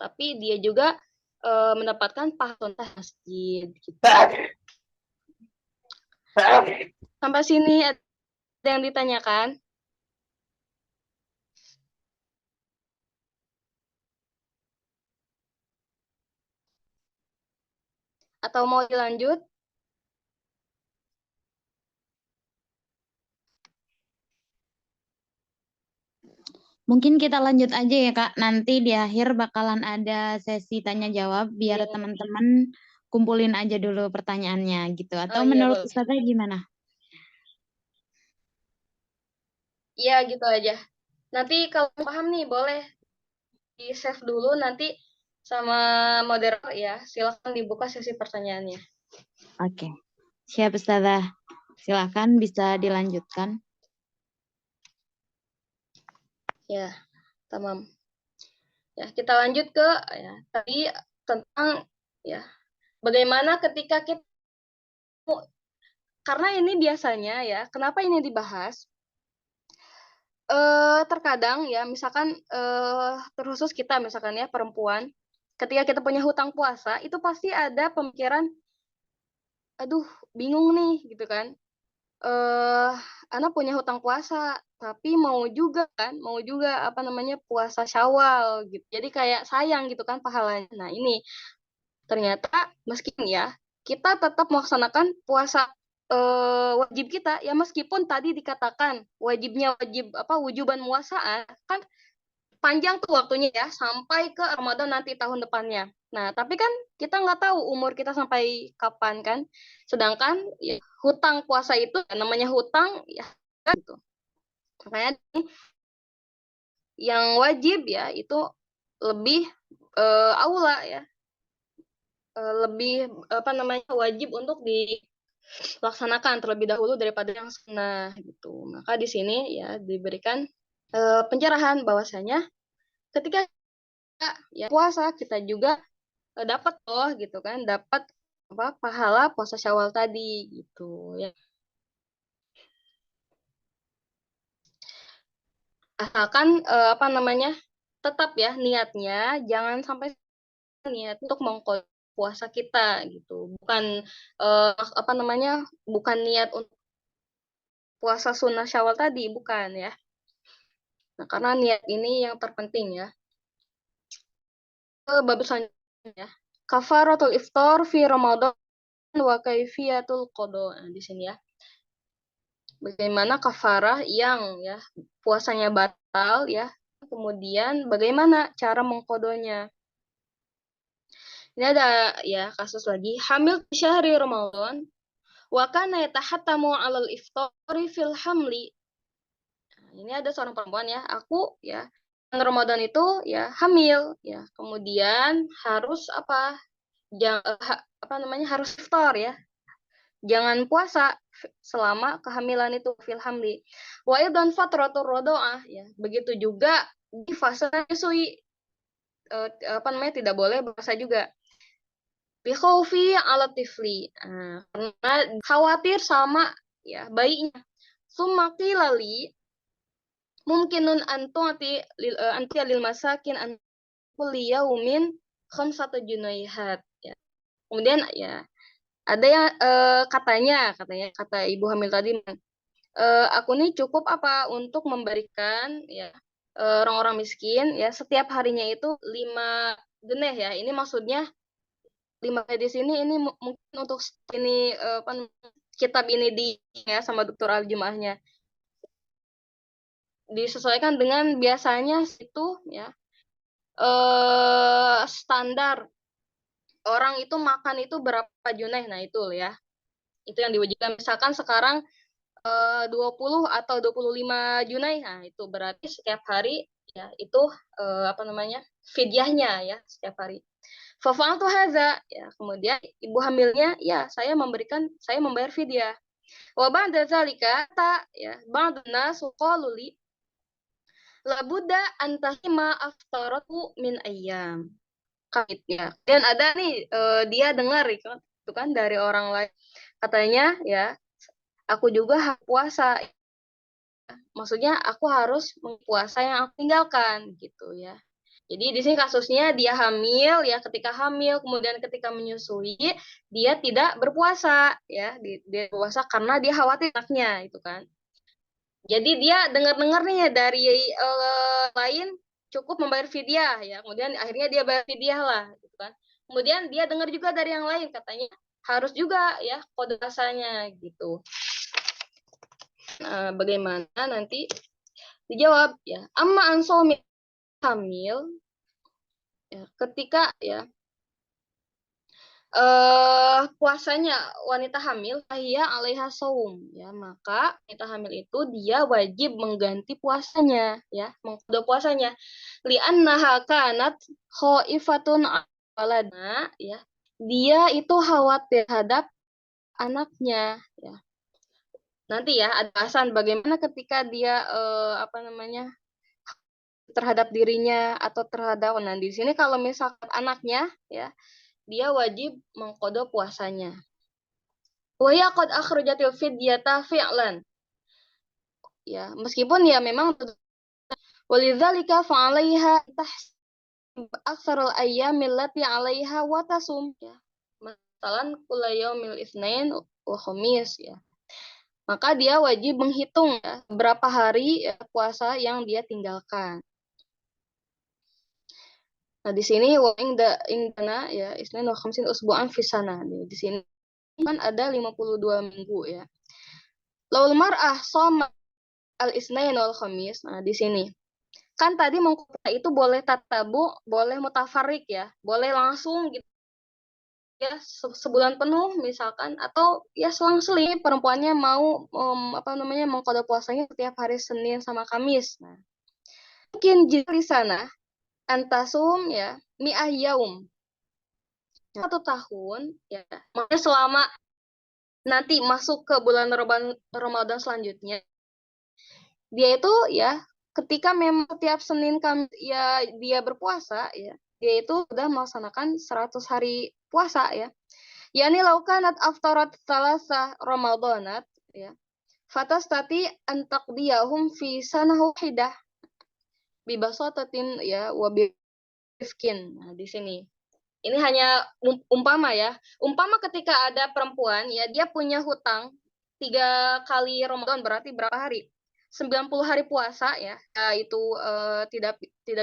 [SPEAKER 3] Tapi dia juga mendapatkan pahala masjid. Gitu. Sampai sini ada yang ditanyakan? Atau mau dilanjut?
[SPEAKER 1] Mungkin kita lanjut aja ya Kak, nanti di akhir bakalan ada sesi tanya jawab biar teman-teman kumpulin aja dulu pertanyaannya gitu. Atau menurut Ustazah gimana?
[SPEAKER 3] Iya gitu aja. Nanti kalau paham nih boleh di save dulu nanti sama moderator ya. Silakan dibuka sesi pertanyaannya.
[SPEAKER 1] Oke. Siap Ustazah. Silakan bisa dilanjutkan.
[SPEAKER 3] Ya, tamam. Ya, kita lanjut ke ya tadi tentang ya bagaimana ketika kita karena ini biasanya ya, kenapa ini dibahas? Terkadang ya, misalkan terkhusus kita misalkan ya perempuan, ketika kita punya hutang puasa, itu pasti ada pemikiran, aduh bingung nih gitu kan. eh Ana punya hutang puasa, tapi mau juga apa namanya puasa Syawal gitu. Jadi kayak sayang gitu kan pahalanya. Nah ini ternyata meskipun ya kita tetap melaksanakan puasa wajib kita ya, meskipun tadi dikatakan wajib apa wujuban muasaan kan panjang tuh waktunya ya sampai ke Ramadan nanti tahun depannya. Nah, tapi kan kita nggak tahu umur kita sampai kapan kan. Sedangkan ya, hutang puasa itu namanya hutang ya kan gitu. Makanya yang wajib ya itu lebih aula ya, lebih apa namanya wajib untuk dilaksanakan terlebih dahulu daripada yang sunnah gitu. Maka di sini ya diberikan pencerahan bahwasanya ketika ya puasa kita juga dapat loh gitu kan, dapat apa pahala puasa Syawal tadi gitu ya. Asalkan apa namanya tetap ya niatnya jangan sampai niat untuk mengkodok puasa kita gitu. Bukan apa namanya bukan niat untuk puasa sunnah Syawal tadi, bukan ya. Nah, karena niat ini yang terpenting ya. Bab selanjutnya ya. Kafaratul iftar fi Ramadan wa kaifiyatul qada. Nah, di sini ya. Bagaimana kafarah yang ya puasanya batal ya, kemudian bagaimana cara mengkodonya. Ini ada ya kasus lagi, hamil di syahri Ramadan wa kana yatahattamu 'alal iftari fil hamli. Nah, ini ada seorang perempuan ya, aku ya Ramadan itu ya hamil ya, kemudian harus apa? Apa namanya? Harus iftar ya. Jangan puasa selama kehamilan itu fil hamli. Wa idan fatratur rodoah ya. Begitu juga di fase menyusui apa namanya tidak boleh puasa juga. Bi khaufi ala tifli. Karena khawatir sama ya bayinya. Summa qilali mungkinun anti lil masakin an kulli yaumin khamsatu junaihat ya. Kemudian ya ada yang katanya kata ibu hamil tadi, aku nih cukup apa untuk memberikan ya orang-orang miskin ya setiap harinya itu 5 geneh ya. Ini maksudnya 5 di sini ini mungkin untuk ini apa kitab ini di ya sama dokter al-jumahnya disesuaikan dengan biasanya itu ya standar orang itu makan itu berapa juneh. Nah itu ya. Itu yang diwajibkan. Misalkan sekarang 20 atau 25 Junai. Nah, itu berarti setiap hari ya itu apa namanya? Fidyahnya ya setiap hari. Fafa'altu hadza ya, kemudian ibu hamilnya ya saya membayar fidyah. Wa ba'da zalika ta ya ba'dun nas qalu li labudda antahima aftaratu min ayyam. Kamit ya. Dan ada nih dia dengar itu kan dari orang lain. Katanya ya, aku juga puasa. Maksudnya aku harus puasa yang aku tinggalkan gitu ya. Jadi di sini kasusnya dia hamil ya, ketika hamil kemudian ketika menyusui dia tidak berpuasa ya, dia berpuasa karena dia khawatir anaknya itu kan. Jadi dia dengar-dengar nih ya dari lain cukup membayar fidyah ya. Kemudian akhirnya dia bayar fidyah lah gitu kan. Kemudian dia dengar juga dari yang lain katanya harus juga ya kode rasanya gitu. Nah, bagaimana nanti dijawab ya. Amma ansawmi hamil ya, ketika ya puasanya wanita hamil ya alaiha saum ya, maka wanita hamil itu dia wajib mengganti puasanya ya, mengqada puasanya li'annaha kanat khaifatun walada ya, dia itu khawatir terhadap anaknya ya. Nanti ya ada bahasan bagaimana ketika dia apa namanya terhadap dirinya atau terhadap, nah di sini kalau misalkan anaknya ya dia wajib mengqada puasanya. wa hiya qad akhrajatil fidyata fi'lan. Ya, meskipun ya memang walidzalika fa'alaiha tahsib aktsarul ayyamil lati 'alaiha wa tasum ya. Masalan kulla yaumil itsnain wa khamis ya. Maka dia wajib menghitung ya, berapa hari ya, puasa yang dia tinggalkan. Nah, di sini wa indana ya isnain wa khamsin usbu'an fi sana. Di sini kan ada 52 minggu ya. Laul mar'ah shoma al-isnain wal khamis. Nah, di sini kan tadi mengqada itu boleh tatabu, boleh mutafarik ya, boleh langsung gitu ya sebulan penuh misalkan, atau ya selang-seling perempuannya mau mengqada puasanya setiap hari Senin sama Kamis. Nah, mungkin jika di sana antasum ya mi'ah yaum 1 tahun ya, makanya selama nanti masuk ke bulan Ramadan selanjutnya dia itu ya ketika memang setiap Senin Kamis ya dia berpuasa ya, dia itu sudah melaksanakan 100 hari puasa ya. Yani laukanat aftarat thalatha Ramadanat ya. Fatastati an taqdiyahum fi sanah wahidah bibasatatin ya wa bifkin. Nah, di sini. Ini hanya umpama ya. Umpama ketika ada perempuan ya dia punya hutang 3 kali Ramadan berarti berapa hari? 90 hari puasa ya. Itu tidak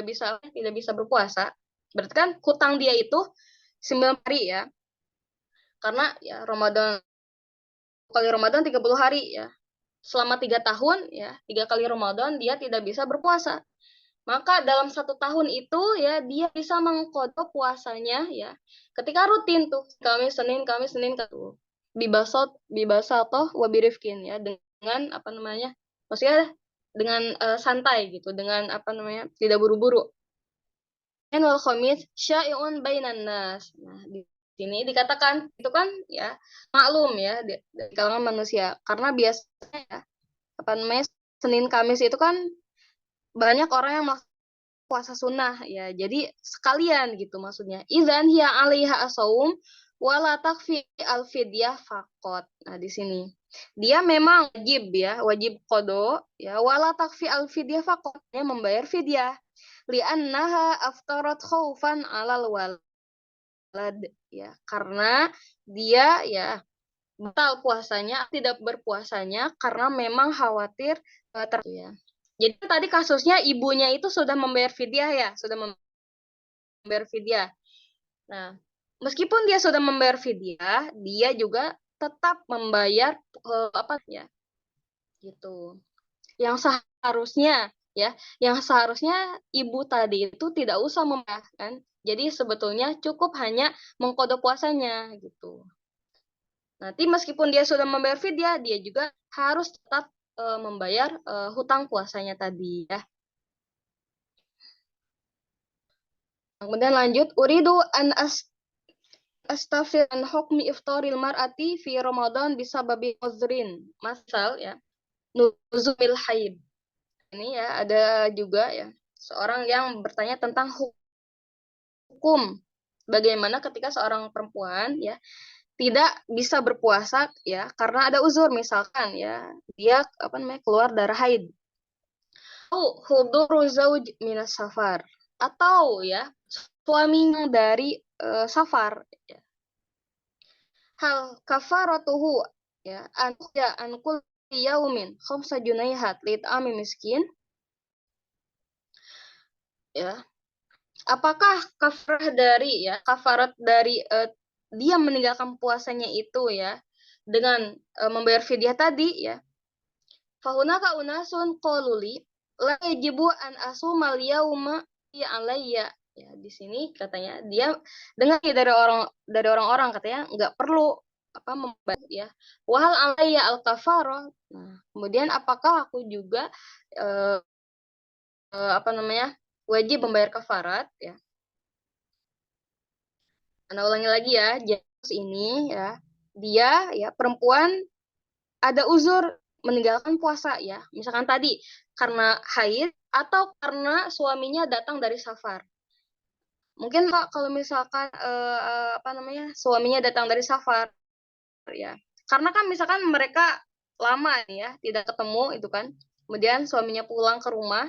[SPEAKER 3] bisa berpuasa. Berarti kan hutang dia itu 9 hari ya. Karena ya Ramadan kali Ramadan 30 hari ya. Selama 3 tahun ya, 3 kali Ramadan dia tidak bisa berpuasa. Maka dalam 1 tahun itu ya dia bisa mengqadha puasanya ya. Ketika rutin tuh Kamis Senin tuh. Bibasatoh wa birifkin ya, dengan maksudnya dengan santai gitu, dengan tidak buru-buru. Wal khamis syai'un bainan nas. Nah, di sini dikatakan itu kan ya maklum ya di kalangan manusia, karena biasanya ya Senin Kamis itu kan banyak orang yang puasa sunnah ya, jadi sekalian gitu maksudnya. Idzan hiya 'alaiha as-shaum wala takfi al-fidyah faqat. Nah, di sini dia memang wajib qada ya, wala takfi al-fidyah faqat, ya membayar fidyah. Li'annaha aftarat khaufan 'alal walad ya, karena dia ya batal puasanya, tidak berpuasanya karena memang khawatir ya. Jadi tadi kasusnya ibunya itu sudah membayar fidyah ya, sudah membayar fidyah. Nah, meskipun dia sudah membayar fidyah, dia juga tetap membayar gitu. Yang seharusnya ibu tadi itu tidak usah membayar kan. Jadi sebetulnya cukup hanya mengqadha puasanya gitu. Nanti meskipun dia sudah membayar fidyah, dia juga harus tetap membayar hutang puasanya tadi ya. Kemudian lanjut, uridu an astafir an hukmi iftaril mar'ati fi Ramadan bisababi uzrin. Masal ya, nuzumil haid. Ini ya ada juga ya seorang yang bertanya tentang hukum bagaimana ketika seorang perempuan ya tidak bisa berpuasa ya karena ada uzur, misalkan ya dia keluar darah haid. Atau huduru zauj minas safar, atau ya suaminya dari safar ya. Hal kafaratuhu ya an kulli yaumin khamsa junayhat lit'ami miskin ya. Apakah kafarat dari dia meninggalkan puasanya itu ya dengan membayar fidyah tadi ya. Fahunaka unasun qaluli la yajibu an asumal yauma alayya. Ya, di sini katanya dia dengar dari orang-orang katanya nggak perlu membayar ya. Wahal alayya al-kafarah. Nah, kemudian apakah aku juga wajib membayar kafarat ya. Nah, ulangi lagi ya, jadi ini ya dia ya perempuan ada uzur meninggalkan puasa ya, misalkan tadi karena haid atau karena suaminya datang dari safar. Mungkin Pak kalau misalkan suaminya datang dari safar ya, Karena kan misalkan mereka lama nih ya tidak ketemu itu kan, kemudian suaminya pulang ke rumah,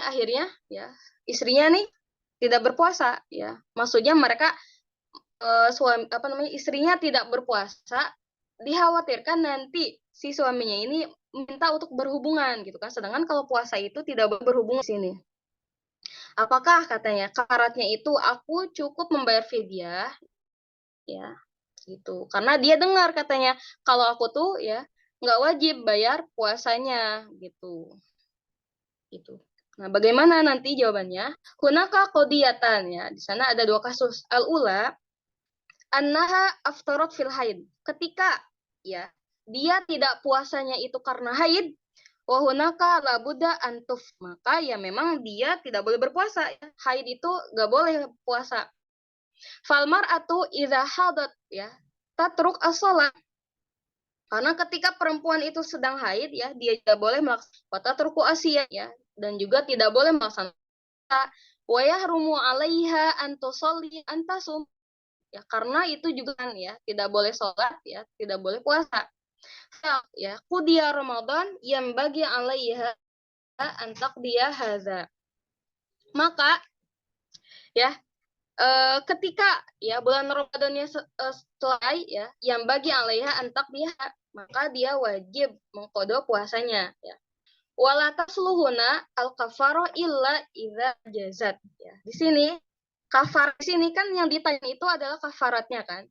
[SPEAKER 3] akhirnya ya istrinya nih tidak berpuasa ya. Maksudnya mereka istrinya tidak berpuasa, dikhawatirkan nanti si suaminya ini minta untuk berhubungan gitu kan. Sedangkan kalau puasa itu tidak boleh berhubungan di sini. Apakah katanya kafaratnya itu aku cukup membayar fidyah ya gitu. Karena dia dengar katanya kalau aku tuh ya nggak wajib bayar puasanya gitu. Gitu. Nah, bagaimana nanti jawabannya? Hunaka qodiyatan ya. Di sana ada 2 kasus. Al-ula annaha aftarat fil haid. Ketika ya dia tidak puasanya itu karena haid, wa hunaka labuda antuf. Maka ya memang dia tidak boleh berpuasa. Haid itu nggak boleh puasa. Falmar atau idza hadat ya tatruk as-shalah. Karena ketika perempuan itu sedang haid ya, dia tidak boleh melaksanakan tatruk asiyah ya, dan juga tidak boleh melaksanakan wa yahrumu 'alaiha an tusalli an tasum. Ya, karena itu juga kan ya, tidak boleh sholat ya, tidak boleh puasa. Ya, qudiya Ramadan yang bagi 'alaiha an taqdiya hadza. Maka ya ketika ya bulan Ramadannya selesai ya, yang bagi 'alaiha an taqdiya, maka dia wajib mengqada puasanya ya. Wala tasluhuna al-kafarah illa idza jazat ya. Di sini kafar di sini kan yang ditanya itu adalah kafaratnya kan.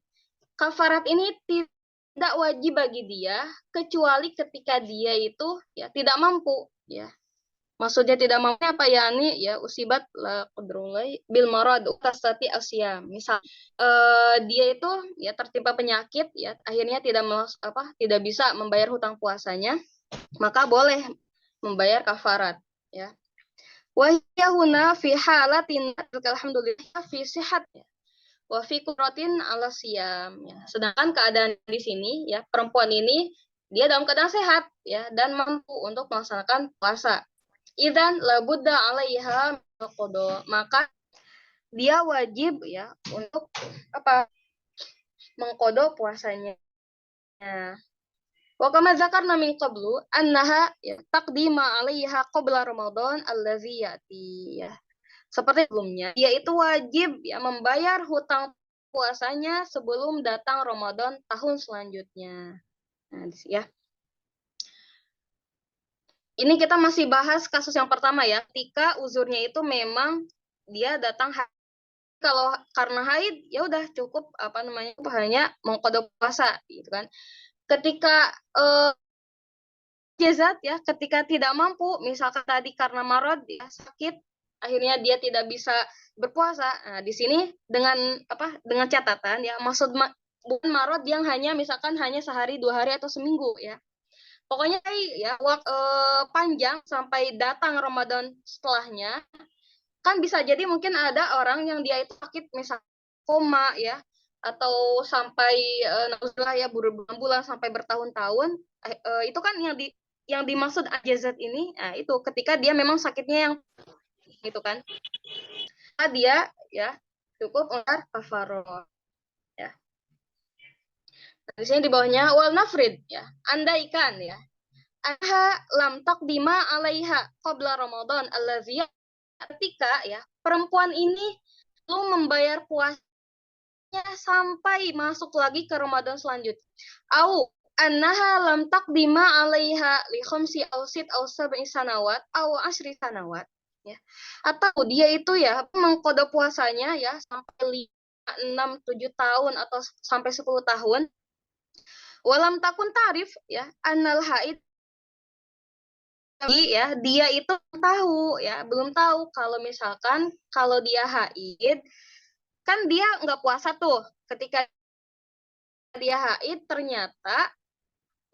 [SPEAKER 3] Kafarat ini tidak wajib bagi dia kecuali ketika dia itu ya tidak mampu ya. Maksudnya tidak mampu apa ya ini ya usibat la qadrulai bil marad tasati asyam. Misal dia itu ya tertimpa penyakit ya akhirnya tidak bisa membayar hutang puasanya, maka boleh membayar kafarat ya. Wa hiya huna fi halatin alhamdulillah fi sihat ya. Wa fi qudratin ala siyam ya. Sedangkan keadaan di sini ya perempuan ini dia dalam keadaan sehat ya dan mampu untuk melaksanakan puasa. Idzan la budda 'alaiha qada. Maka dia wajib ya untuk mengqada puasanya. Wa kama dzakarna min qablu annaha ya, taqdima 'alaiha qabla Ramadan allazi yati ya. Seperti sebelumnya, dia itu wajib ya membayar hutang puasanya sebelum datang Ramadan tahun selanjutnya. Nah, ya. Ini kita masih bahas kasus yang pertama ya, ketika uzurnya itu memang dia datang kalau karena haid ya udah cukup hanya mengqada puasa gitu kan. Ketika jazat ya, ketika tidak mampu misalkan tadi karena marad ya sakit akhirnya dia tidak bisa berpuasa. Nah, di sini dengan catatan ya maksud bukan marad yang hanya misalkan hanya sehari 2 hari atau seminggu ya. Pokoknya ya panjang sampai datang Ramadan setelahnya. Kan bisa jadi mungkin ada orang yang dia itu sakit misal koma ya atau sampai ya berbulan-bulan sampai bertahun-tahun itu kan yang dimaksud ajazat ini. Nah, itu ketika dia memang sakitnya yang gitu kan. Dia ya cukup untuk kafarah ya. Di sini di bawahnya wal nafrid ya. Andaikan ya. Anha lam taqdima 'alaiha qabla Ramadan allazi ketika ya perempuan ini belum membayar puasanya sampai masuk lagi ke Ramadan selanjutnya. Au annaha lam taqdima 'alaiha li khamsi aw sit aw sab'i sanawat aw 10 sanawat ya. Atau dia itu ya mengqada puasanya ya sampai 5, 6, 7 tahun atau sampai 10 tahun. Walam takun tarif ya annal haid ya dia itu belum tahu kalau misalkan kalau dia haid kan dia nggak puasa tuh. Ketika dia haid ternyata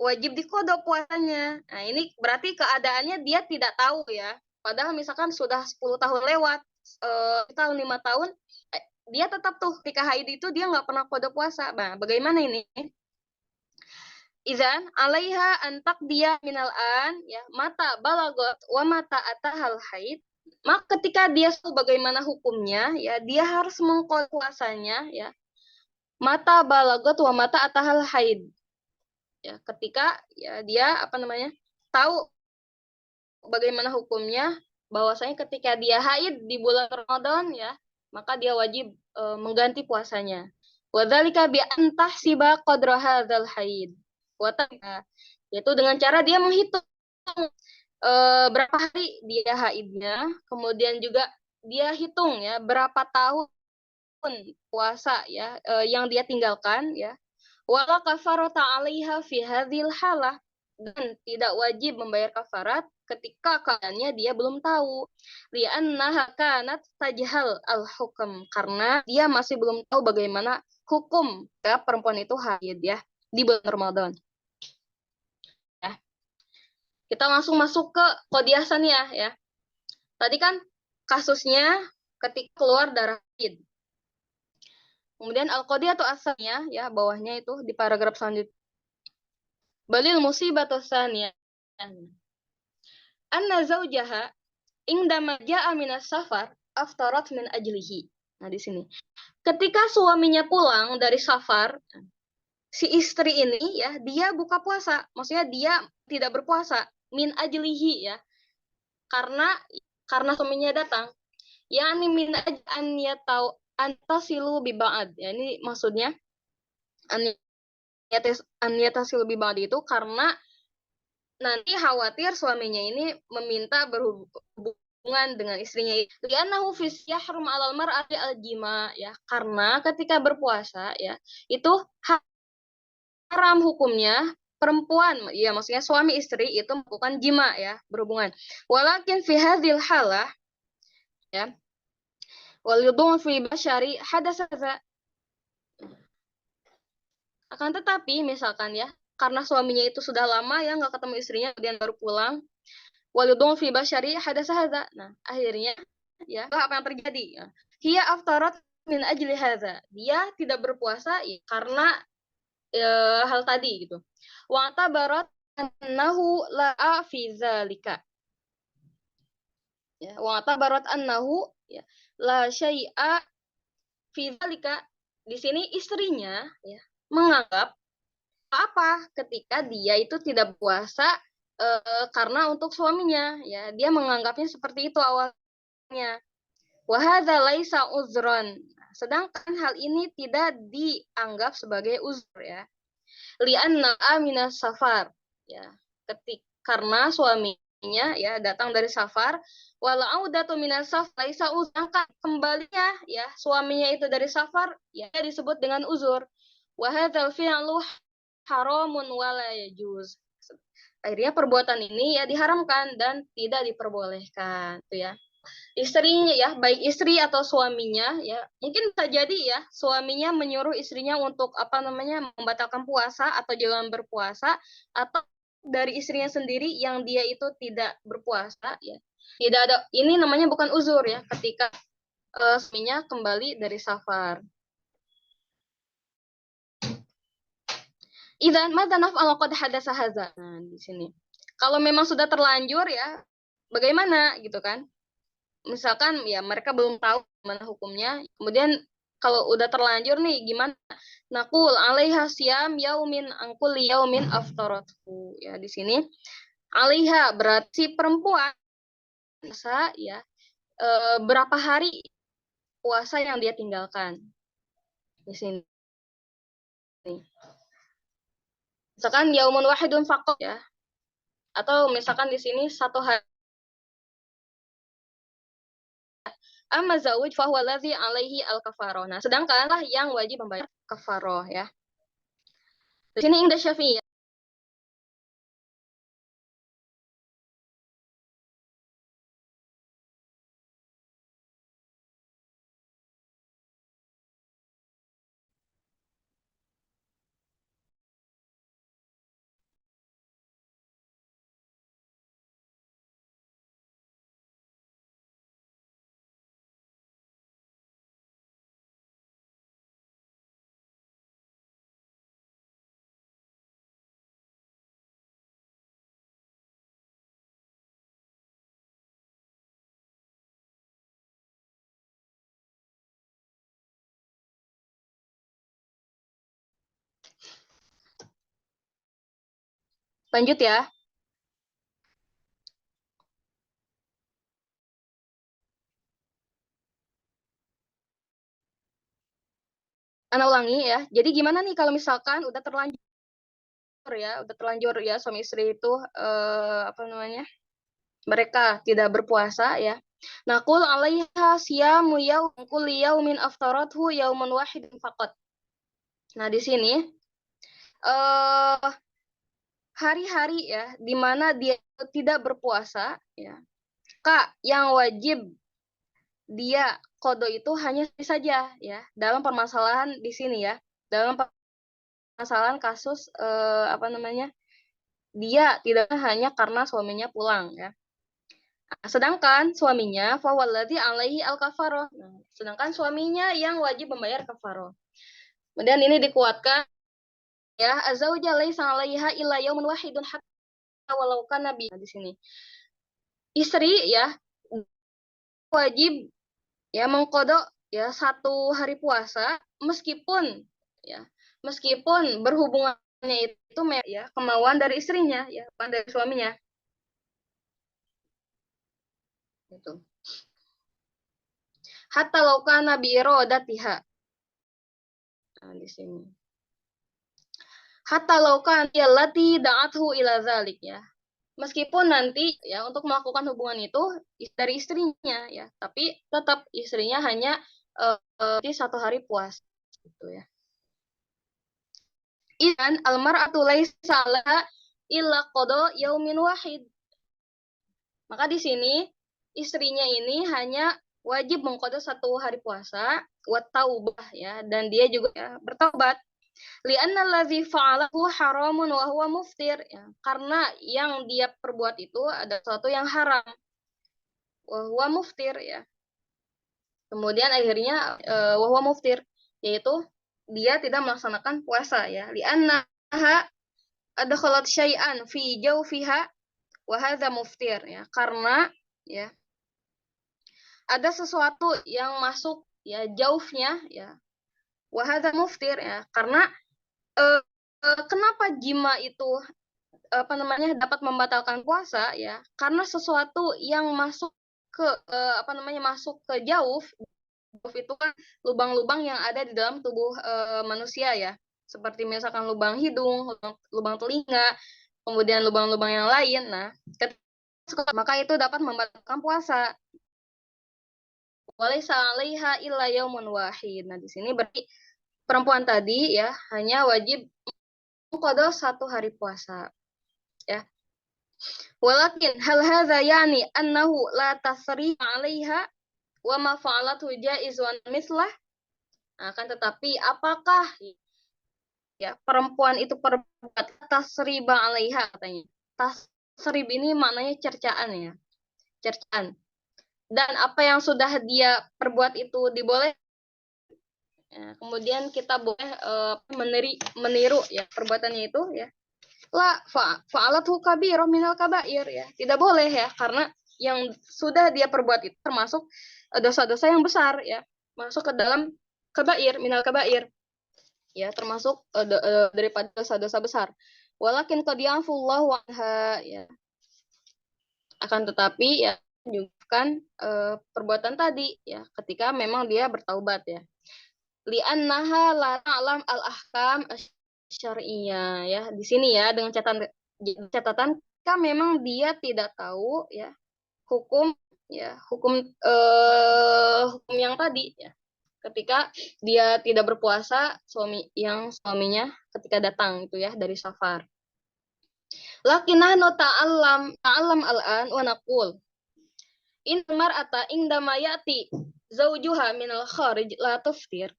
[SPEAKER 3] wajib diqada puasanya. Nah, ini berarti keadaannya dia tidak tahu ya. Padahal misalkan sudah 10 tahun lewat, tahun 5 tahun dia tetap tuh ketika haid itu dia nggak pernah qada puasa. Nah, bagaimana ini? Izan alaiha an taqdiya minal an ya mata balagot wa mata atahal haid. Maka ketika dia tahu bagaimana hukumnya ya dia harus mengqada puasanya ya mata balagot wa mata atahal haid. Ya, ketika ya dia tahu bagaimana hukumnya, bahwasanya ketika dia haid di bulan Ramadan ya, maka dia wajib mengganti puasanya. Wadzalika bi antahsiba qadra hadzal haid. Yaitu dengan cara dia menghitung berapa hari dia haidnya, kemudian juga dia hitung ya berapa tahun puasa ya yang dia tinggalkan ya. Wala kafarata 'alaiha fi hadzal halah, dan tidak wajib membayar kafarat ketika keadaannya dia belum tahu. Li'annaha kanat tajhal al-hukm, karena dia masih belum tahu bagaimana hukum ya perempuan itu haid ya di bulan Ramadan. Ya. Kita langsung masuk ke qadiyah saniyah ya. Tadi kan kasusnya ketika keluar darah haid. Kemudian al-qadiyatu as-saniyah ya, bawahnya itu di paragraf selanjutnya. Balil musibatu tsaniyah anna zaujaha indama ja'a minas safar aftarat min ajlihi. Nah, di sini. Ketika suaminya pulang dari safar, si istri ini ya, dia buka puasa. Maksudnya dia tidak berpuasa min ajlihi ya. Karena suaminya datang. Yani min an yatau antasilu bi ba'd. Ya, ini maksudnya an yatasilu bi ba'd itu karena nanti khawatir suaminya ini meminta berhubungan dengan istrinya. Li'annahu fi yahrum 'alal mar'ati al-jima ya, karena ketika berpuasa ya, itu haram hukumnya perempuan ya, maksudnya suami istri itu melakukan jima ya, berhubungan. Walakin fi hadzal halah ya, wal yudhun fi bashari hadasa. Akan tetapi misalkan ya, karena suaminya itu sudah lama ya nggak ketemu istrinya, kemudian baru pulang, walidun fi basyari hadasa hadza. Nah, akhirnya ya, apa yang terjadi? Ya. Hiya aftarat min ajli hadza. Dia tidak berpuasa ya, karena hal tadi gitu. Wa tabarat annahu la fi dzalika. Ya, wa tabarat annahu ya, la syai'a fi dzalika. Di sini istrinya ya menganggap apa ketika dia itu tidak puasa karena untuk suaminya ya, dia menganggapnya seperti itu awalnya. Wa hadza laisa uzron, sedangkan hal ini tidak dianggap sebagai uzur ya. Li'anna amina safar ya, karena suaminya ya datang dari safar, wala audatu minas safar laisa uzur, kembalinya ya suaminya itu dari safar ya disebut dengan uzur. Wa hadzal fi'lu haramun wala yajuz. Akhirnya perbuatan ini ya diharamkan dan tidak diperbolehkan tuh ya. Istrinya ya, baik istri atau suaminya ya, mungkin bisa jadi ya suaminya menyuruh istrinya untuk membatalkan puasa atau jangan berpuasa, atau dari istrinya sendiri yang dia itu tidak berpuasa ya. Tidak ada, ini namanya bukan uzur ya ketika suaminya kembali dari safar. Idzan madza naf'al qad hadasa hadza. Nah, di sini. Kalau memang sudah terlanjur ya, bagaimana gitu kan? Misalkan ya mereka belum tahu gimana hukumnya, kemudian kalau udah terlanjur nih gimana? Naqul 'alaiha siyam yaumin an kulli yaumin aftaratu. Ya, di sini 'alaiha berarti perempuan puasa ya berapa hari puasa yang dia tinggalkan. Di sini. Misalkan yaumun wahidun faqat ya. Atau misalkan di sini satu hari. Amma zawj fa huwa allazi alaihi al-kafarah. Nah, sedangkan lah yang wajib membayar kafarah ya. Di sini Indah Syafi'i Lanjut ya. Ana ulangi ya. Jadi gimana nih kalau misalkan udah terlanjur ya suami istri itu apa namanya? Mereka tidak berpuasa ya. Naqul 'alaiha siyamu kulli yaumin aftarathu yauman wahidin faqat. Nah, di sini hari-hari ya di mana dia tidak berpuasa ya. Kak, yang wajib dia qada itu hanya saja ya dalam permasalahan di sini ya. Dalam permasalahan kasus apa namanya? Dia tidak hanya karena suaminya pulang ya. Sedangkan suaminya fawalladzi alaihi al-kafarah. Nah, sedangkan suaminya yang wajib membayar kafarah. Kemudian ini dikuatkan ya azauja laisa alaiha illa yaumun wahidun hatta walau kana nabi. Nah, di sini istri ya wajib ya mengkodok ya 1 hari puasa meskipun berhubungannya itu ya kemauan dari istrinya ya bukan dari suaminya. Gitu. Hatta laukana bi iradatiha. Nah, di sini. Hatta laukan allati da'athu ila zalik ya. Meskipun nanti ya untuk melakukan hubungan itu dari istrinya ya, tapi tetap istrinya hanya 1 hari puasa gitu ya. Idzan al-mar'atu laisa laha illa qada yaumin wahid. Maka di sini istrinya ini hanya wajib mengqada 1 hari puasa wa taubah ya, dan dia juga ya bertobat. Li'anna allazi fa'alahu haramun wa huwa muftir ya, karena yang dia perbuat itu ada sesuatu yang haram wa huwa muftir ya. Kemudian akhirnya wa huwa muftir yaitu dia tidak melaksanakan puasa ya. Li'annaha adkhalat syai'an fi jawfiha wa hadza muftir ya, karena ya ada sesuatu yang masuk ya jaufnya ya wa hadza muftir ya, karena kenapa jima itu apa namanya dapat membatalkan puasa ya, karena sesuatu yang masuk ke apa namanya masuk ke jauf itu kan lubang-lubang yang ada di dalam tubuh manusia ya, seperti misalkan lubang hidung, lubang telinga, kemudian lubang-lubang yang lain. Nah, maka itu dapat membatalkan puasa. Walaisa 'alaiha illa yaumun wahid. Nah, di sini berarti perempuan tadi ya hanya wajib qada 1 hari puasa. Ya. Walakin hal hadza yani annahu la tasriba 'alaiha wa ma fa'alatu jaizun mislah. Akan tetapi apakah ya perempuan itu perbuat tasriba 'alaiha katanya. Tasrib ini maknanya cercaan ya. Cercaan. Dan apa yang sudah dia perbuat itu diboleh. Ya, kemudian kita boleh meniru ya perbuatannya itu ya. La fa'alatu kabirah minal kabair ya. Tidak boleh ya, karena yang sudah dia perbuat itu termasuk dosa-dosa yang besar ya. Masuk ke dalam kabair, minal kabair. Ya, termasuk daripada dosa-dosa besar. Walakin qad ya'fullahu anha ya. Akan tetapi ya juga kan perbuatan tadi ya ketika memang dia bertaubat ya. Li'annaha la ta'lam al-ahkam syar'iyyah ya. Di sini ya dengan catatan kan memang dia tidak tahu ya hukum hukum yang tadi ya. Ketika dia tidak berpuasa suaminya ketika datang itu ya dari safar. Lakinahnu ta'allam al-an wa naqul in mar'ata indama ya'ti zawjuha min al-kharij la tuftir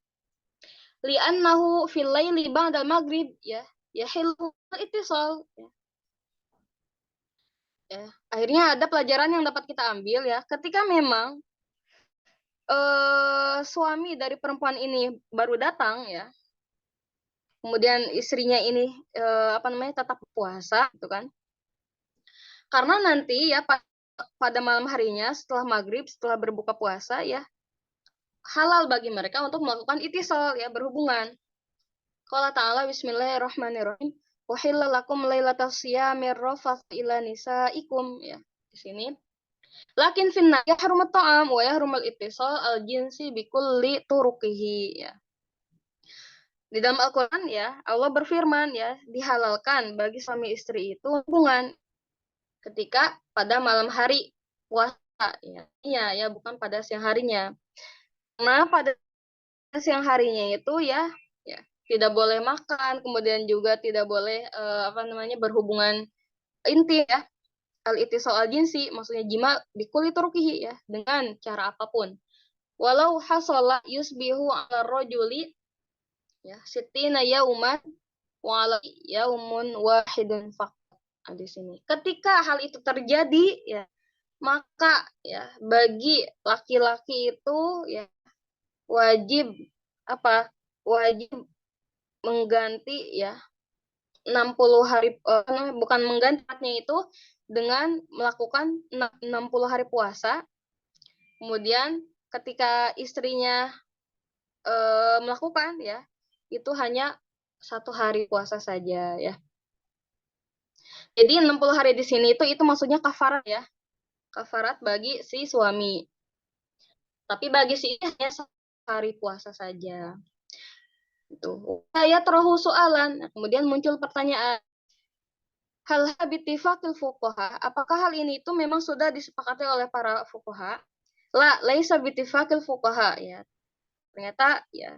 [SPEAKER 3] li'annahu fil laili ba'da al-maghrib ya yahillu al-ittisal ya. Ya, akhirnya ada pelajaran yang dapat kita ambil ya, ketika memang suami dari perempuan ini baru datang ya, kemudian istrinya ini apa namanya tetap puasa gitu kan, karena nanti ya pada malam harinya setelah maghrib, setelah berbuka puasa ya halal bagi mereka untuk melakukan ittisal ya, berhubungan. Qala ta'ala bismillahirrahmanirrahim Uhilla lakum lailatas siyamir rafath ila nisaikum, ya. Di sini. Lakin finna yahrumat ta'am wa yahrumul ittisal al-jinsi bikulli turuqihi, ya. Di dalam Al-Qur'an ya, Allah berfirman ya, dihalalkan bagi suami istri itu hubungan ketika pada malam hari puasa, ya. Ya, bukan pada siang harinya. Nah, pada siang harinya itu ya tidak boleh makan, kemudian juga tidak boleh berhubungan intim ya. Al-ittisal al-jinsi maksudnya jima bikuli turkihi ya, dengan cara apapun. Walau hasala yusbihu ala rajuli ya sittina yauman wa ala yaumun wahidun faqat. Di sini. Ketika hal itu terjadi ya, maka ya bagi laki-laki itu ya wajib wajib mengganti ya 60 hari bukan menggantinya itu dengan melakukan 60 hari puasa. Kemudian ketika istrinya melakukan ya itu hanya 1 hari puasa saja ya. Jadi 60 hari di sini itu maksudnya kafarat ya. Kafarat bagi si suami. Tapi bagi si istri hanya 1 hari puasa saja. Itu. Saya terahu soalan. Kemudian muncul pertanyaan. Hal bittifaqil fuqaha, apakah hal ini itu memang sudah disepakati oleh para fuqaha? La, laisa bittifaqil fuqaha ya. Ternyata ya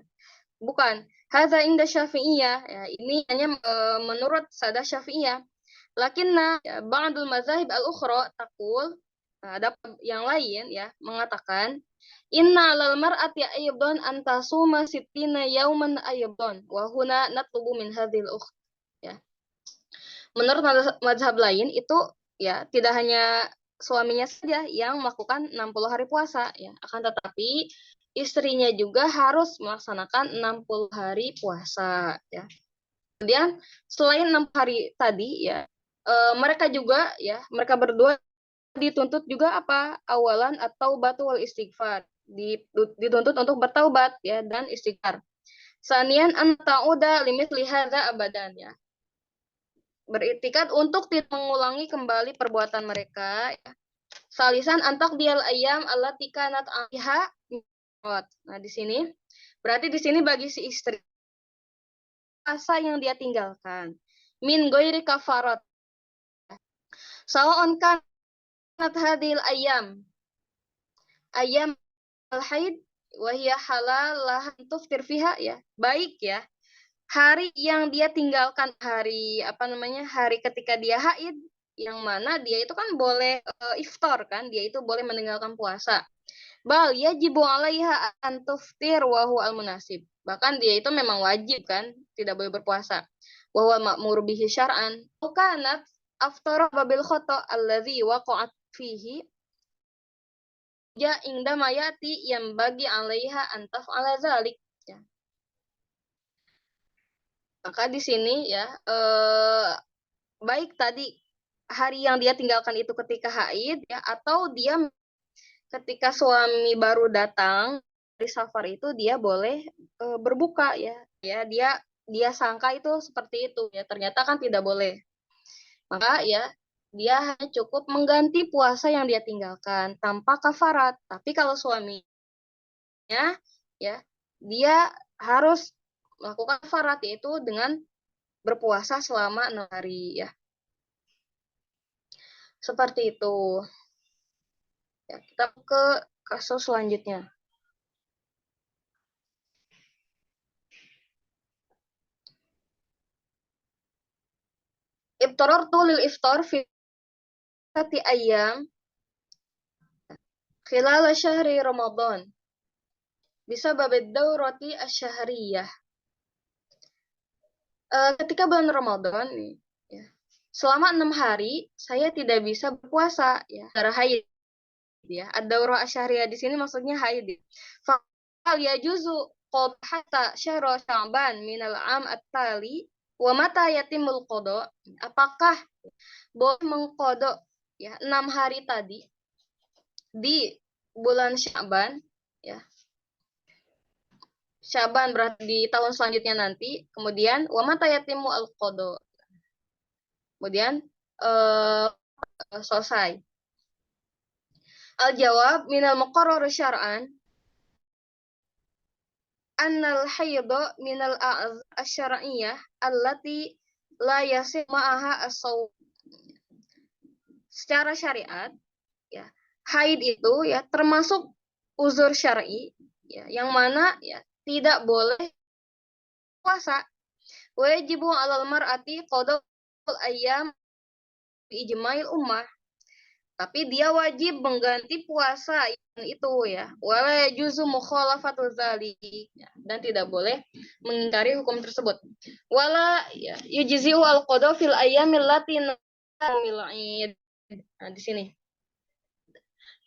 [SPEAKER 3] bukan. Hadza inda Syafi'iyah ya, ini hanya menurut sada Syafi'iyah. Lakinna ya, ba'dul mazahib al-ukhra taqul, ada yang lain ya mengatakan inna lal mar'ati ayyadun an tasuma sittina yauman ayyadun wa huna natlubu min hadhil ukht ya. Menurut mazhab lain itu ya tidak hanya suaminya saja yang melakukan 60 hari puasa ya, akan tetapi istrinya juga harus melaksanakan 60 hari puasa ya. Kemudian selain 6 hari tadi ya, mereka berdua dituntut juga awalan atau batu wal istighfar, dituntut untuk bertaubat ya dan istighfar. Sanian an ta'uda limithli hadza abadan ya, beriktikad untuk tidak mengulangi kembali perbuatan mereka ya. Salisan antak dial ayam allati kanat alaiha. Nah, di sini berarti di sini bagi si istri puasa yang dia tinggalkan min ghairi kafarat. Sawa'un kanat hadil ayam al-haid wa hiya halal lahan tuftir fiha ya. Baik ya. Hari yang dia tinggalkan hari hari ketika dia haid, yang mana dia itu kan boleh iftar kan, dia itu boleh meninggalkan puasa. Bal yajibu 'alaiha an tuftir wa huwa al-munasib. Bahkan dia itu memang wajib kan, tidak boleh berpuasa. Wa huwa ma'mur bihi syar'an. Kanat aftara babil khata allazi waqa'at fihi ja ingda mayati yang bagi 'alaiha an taf'ala dzalik. Ya. Maka di sini ya baik tadi hari yang dia tinggalkan itu ketika haid ya, atau dia ketika suami baru datang dari safar itu dia boleh berbuka ya. Ya, dia sangka itu seperti itu ya, ternyata kan tidak boleh. Maka ya dia hanya cukup mengganti puasa yang dia tinggalkan tanpa kafarat. Tapi kalau suaminya ya dia harus melakukan kafarat, yaitu dengan berpuasa selama 6 hari ya. Seperti itu. Ya, kita ke kasus selanjutnya. Ibtarartu lil iftar fi ayyam khilal syahri Ramadan bisabab ad-dawrati asy-syahriyah. Ketika bulan Ramadan ya, selama 6 hari saya tidak bisa berpuasa ya, karena haid ya. Ad-dawrah asy-syahriyah di sini maksudnya haid. Fal yajuzu qad hatta syahra Sya'ban minal 'am at-tali wa mata yatimul qada. Apakah boleh mengqada ya 6 hari tadi di bulan Sya'ban ya. Sya'ban berarti di tahun selanjutnya nanti. Kemudian wa mata yatimu al-qada. kemudian selesai. Al-jawab minal muqarrar syar'an annal haidha minal a'dhar asy-syar'iyyah allati la yasih ma'aha as-shaum. Secara syariat ya, haid itu ya termasuk uzur syar'i ya, yang mana ya tidak boleh puasa. Wajibu 'alal mar'ati qada'ul ayyam bi ijma'il ummah. Tapi dia wajib mengganti puasa itu ya. Wala juzu mukhalafatul dzalik, ya. Dan tidak boleh mengingkari hukum tersebut. Wala ya yujzi'u al-qada fil ayyamil lati namil id. Nah, di sini.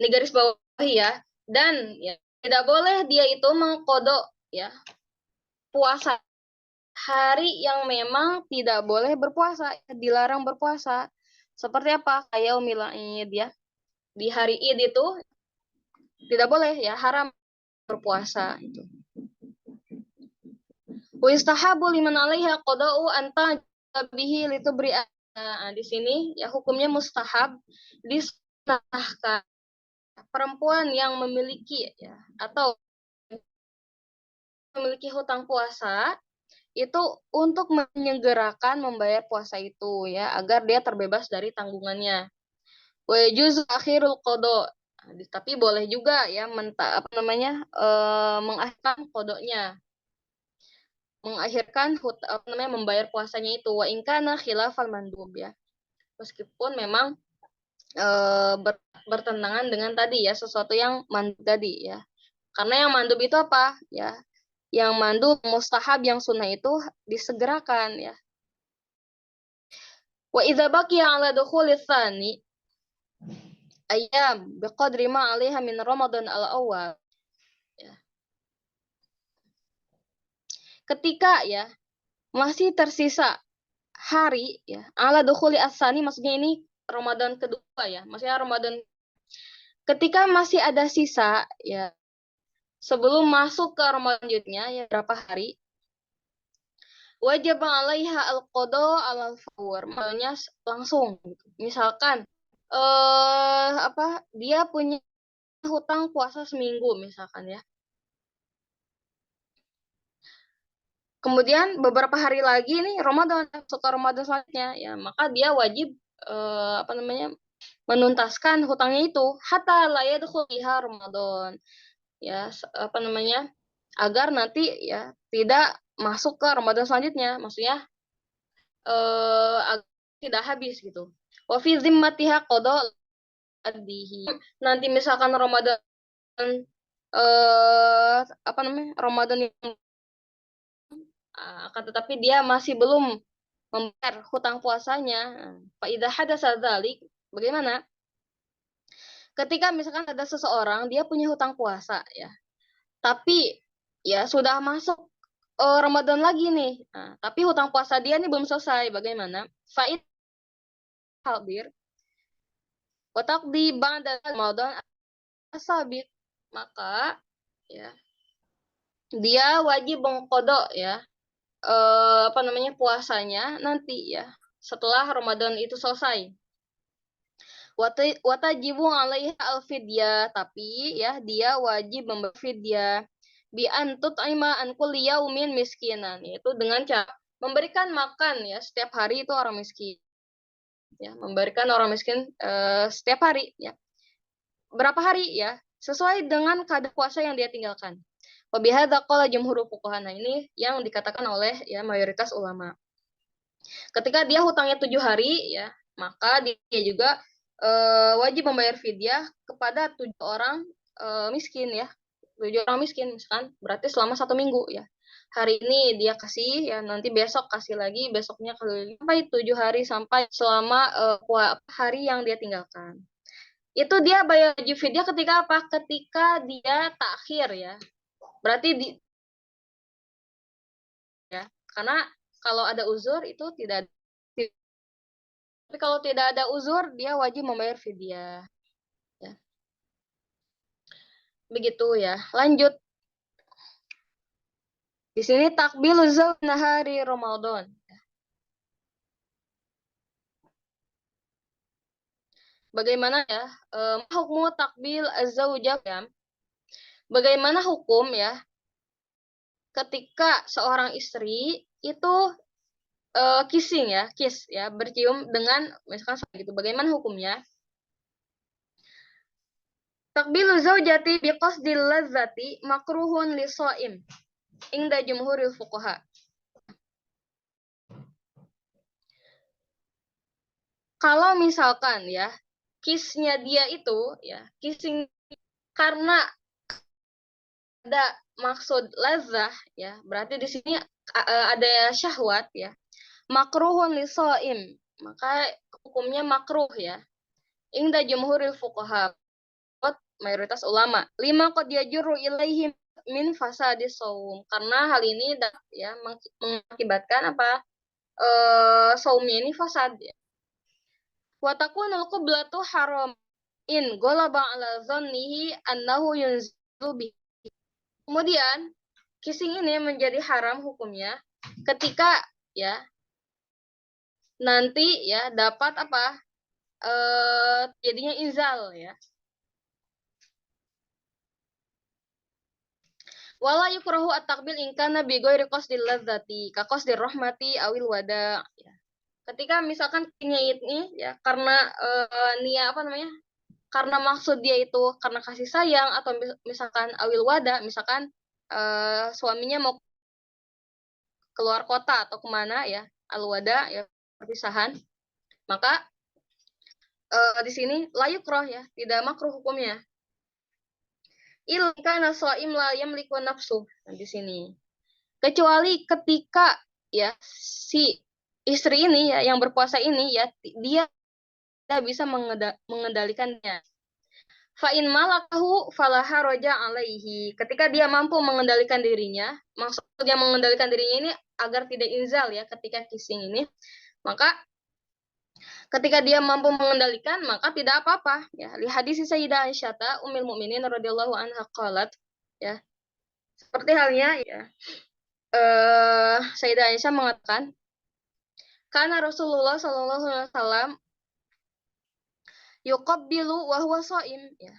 [SPEAKER 3] Ini garis bawahi ya. Dan ya tidak boleh dia itu mengkodok ya puasa hari yang memang tidak boleh berpuasa, dilarang berpuasa. Seperti apa? Kayak yaumil id ya. Di hari Id itu tidak boleh ya, haram berpuasa itu. Wa istahabu liman 'alaiha qada'u anta bihi litubri'a. Nah, di sini ya hukumnya mustahab disunahkan perempuan yang memiliki ya atau memiliki hutang puasa itu untuk menyegerakan membayar puasa itu ya agar dia terbebas dari tanggungannya. Wa yajuzu akhirul qada. Tapi boleh juga ya mengakhirkan kodoknya, mengakhirkan membayar puasanya itu wa in kana khilafal mandub ya. Meskipun memang bertentangan dengan tadi ya sesuatu yang mandub tadi ya. Karena yang mandub itu apa ya? Yang mandub mustahab yang sunnah itu disegerakan ya. Wa idza baqiya 'ala dukhulis tsani ayyam biqadri ma 'alaiha min Ramadan al-awwal. Ya. Ketika ya masih tersisa hari ya, 'ala dukhuli as-tsani maksudnya ini Ramadan kedua ya. Maksudnya Ramadan ketika masih ada sisa ya sebelum masuk ke Ramadan selanjutnya ya berapa hari? Wajib 'alaiha al-qada 'alal fawr. Maksudnya langsung gitu. Misalkan dia punya hutang puasa seminggu misalkan ya. Kemudian beberapa hari lagi nih Ramadan, masuk ke Ramadan selanjutnya ya, maka dia wajib menuntaskan hutangnya itu hatta la yadkhul fiha Ramadan. Ya, agar nanti ya tidak masuk ke Ramadan selanjutnya, maksudnya agar tidak habis gitu. Wa fi zimmatiha qada addihi. Nanti misalkan Ramadan Ramadan yang akan tetapi dia masih belum membayar hutang puasanya. Fa idza hadatsa dzalik, bagaimana? Ketika misalkan ada seseorang dia punya hutang puasa ya. Tapi ya sudah masuk Ramadan lagi nih. Nah, tapi hutang puasa dia nih belum selesai. Bagaimana? Fa'id hadir wa taqdi ba'da Ramadan as-sabiq. Maka ya dia wajib mengqada ya puasanya nanti ya setelah Ramadan itu selesai. Watajibu 'alaiha al-fidyah, tapi ya dia wajib membayar fidyah bi an tut'ima an kulli yaumin miskinan, yaitu dengan cara memberikan makan ya setiap hari itu orang miskin. Ya, memberikan orang miskin setiap hari ya. Berapa hari ya? Sesuai dengan kadar puasa yang dia tinggalkan. Wa bihadza qala jumhur fuqaha. Nah, ini yang dikatakan oleh ya mayoritas ulama. Ketika dia hutangnya 7 hari ya, maka dia juga wajib membayar fidyah kepada 7 orang miskin ya. 7 orang miskin misalkan berarti selama 1 minggu ya. Hari ini dia kasih ya, nanti besok kasih lagi, besoknya sampai 7 hari sampai selama hari yang dia tinggalkan. Itu dia bayar wajib fidyah ketika apa? Ketika dia takhir ya. Berarti ya, karena kalau ada uzur itu tidak. Tapi kalau tidak ada uzur, dia wajib membayar fidyah. Ya. Begitu ya. Lanjut. Di sini takbilu nahari Ramadan. bagaimana ya hukmu takbil az-zaujah ya. Bagaimana hukum ya ketika seorang istri itu kissing ya, kiss ya, bercium dengan misalkan gitu. Bagaimana hukumnya? Takbilu zaujati biqasdil ladzati makruhun li shaim inda jumhuril fuqaha. Kalau misalkan ya kissnya dia itu ya kissing karena ada maksud lazah ya, berarti di sini ada syahwat ya. Makruhun li shaim, maka hukumnya makruh ya. Inda jumhuril fuqaha, mayoritas ulama. Lima qad yajurru ilaihim min fasadis shaum, karena hal ini ya mengakibatkan apa? Shaumnya ini fasad ya. Wa takunul qiblatu haram in ghalaba ala dhannihi annahu yunzilu bi. Kemudian kissing ini menjadi haram hukumnya ketika ya nanti ya dapat apa? Jadinya inzal ya. Wala yukrahu at-takbil in kana bi ghairi qasdil ladzati ka qasdir rahmati awil wada ya. Ketika misalkan ini ya karena niat apa namanya? Karena maksud dia itu karena kasih sayang atau misalkan awil wada, misalkan suaminya mau keluar kota atau kemana ya, al-wada ya, perpisahan. Maka di sini la yukrah ya, tidak makruh hukumnya. Ilka nasoim la yamliku nafsu. Nah, di sini. Kecuali ketika ya si istri ini ya yang berpuasa ini ya dia tidak bisa mengendalikannya. Fa in malakahu fala haraja alaihi. Ketika dia mampu mengendalikan dirinya, maksudnya mengendalikan dirinya ini agar tidak inzal ya ketika kissing ini, maka ketika dia mampu mengendalikan maka tidak apa-apa ya. Li hadis Sayyidah Aisyah ummul mukminin radhiyallahu anha qalat ya. Seperti halnya ya Sayyidah Aisyah mengatakan karena Rasulullah sallallahu alaihi wasallam yuqabbilu wa huwa shaim ya.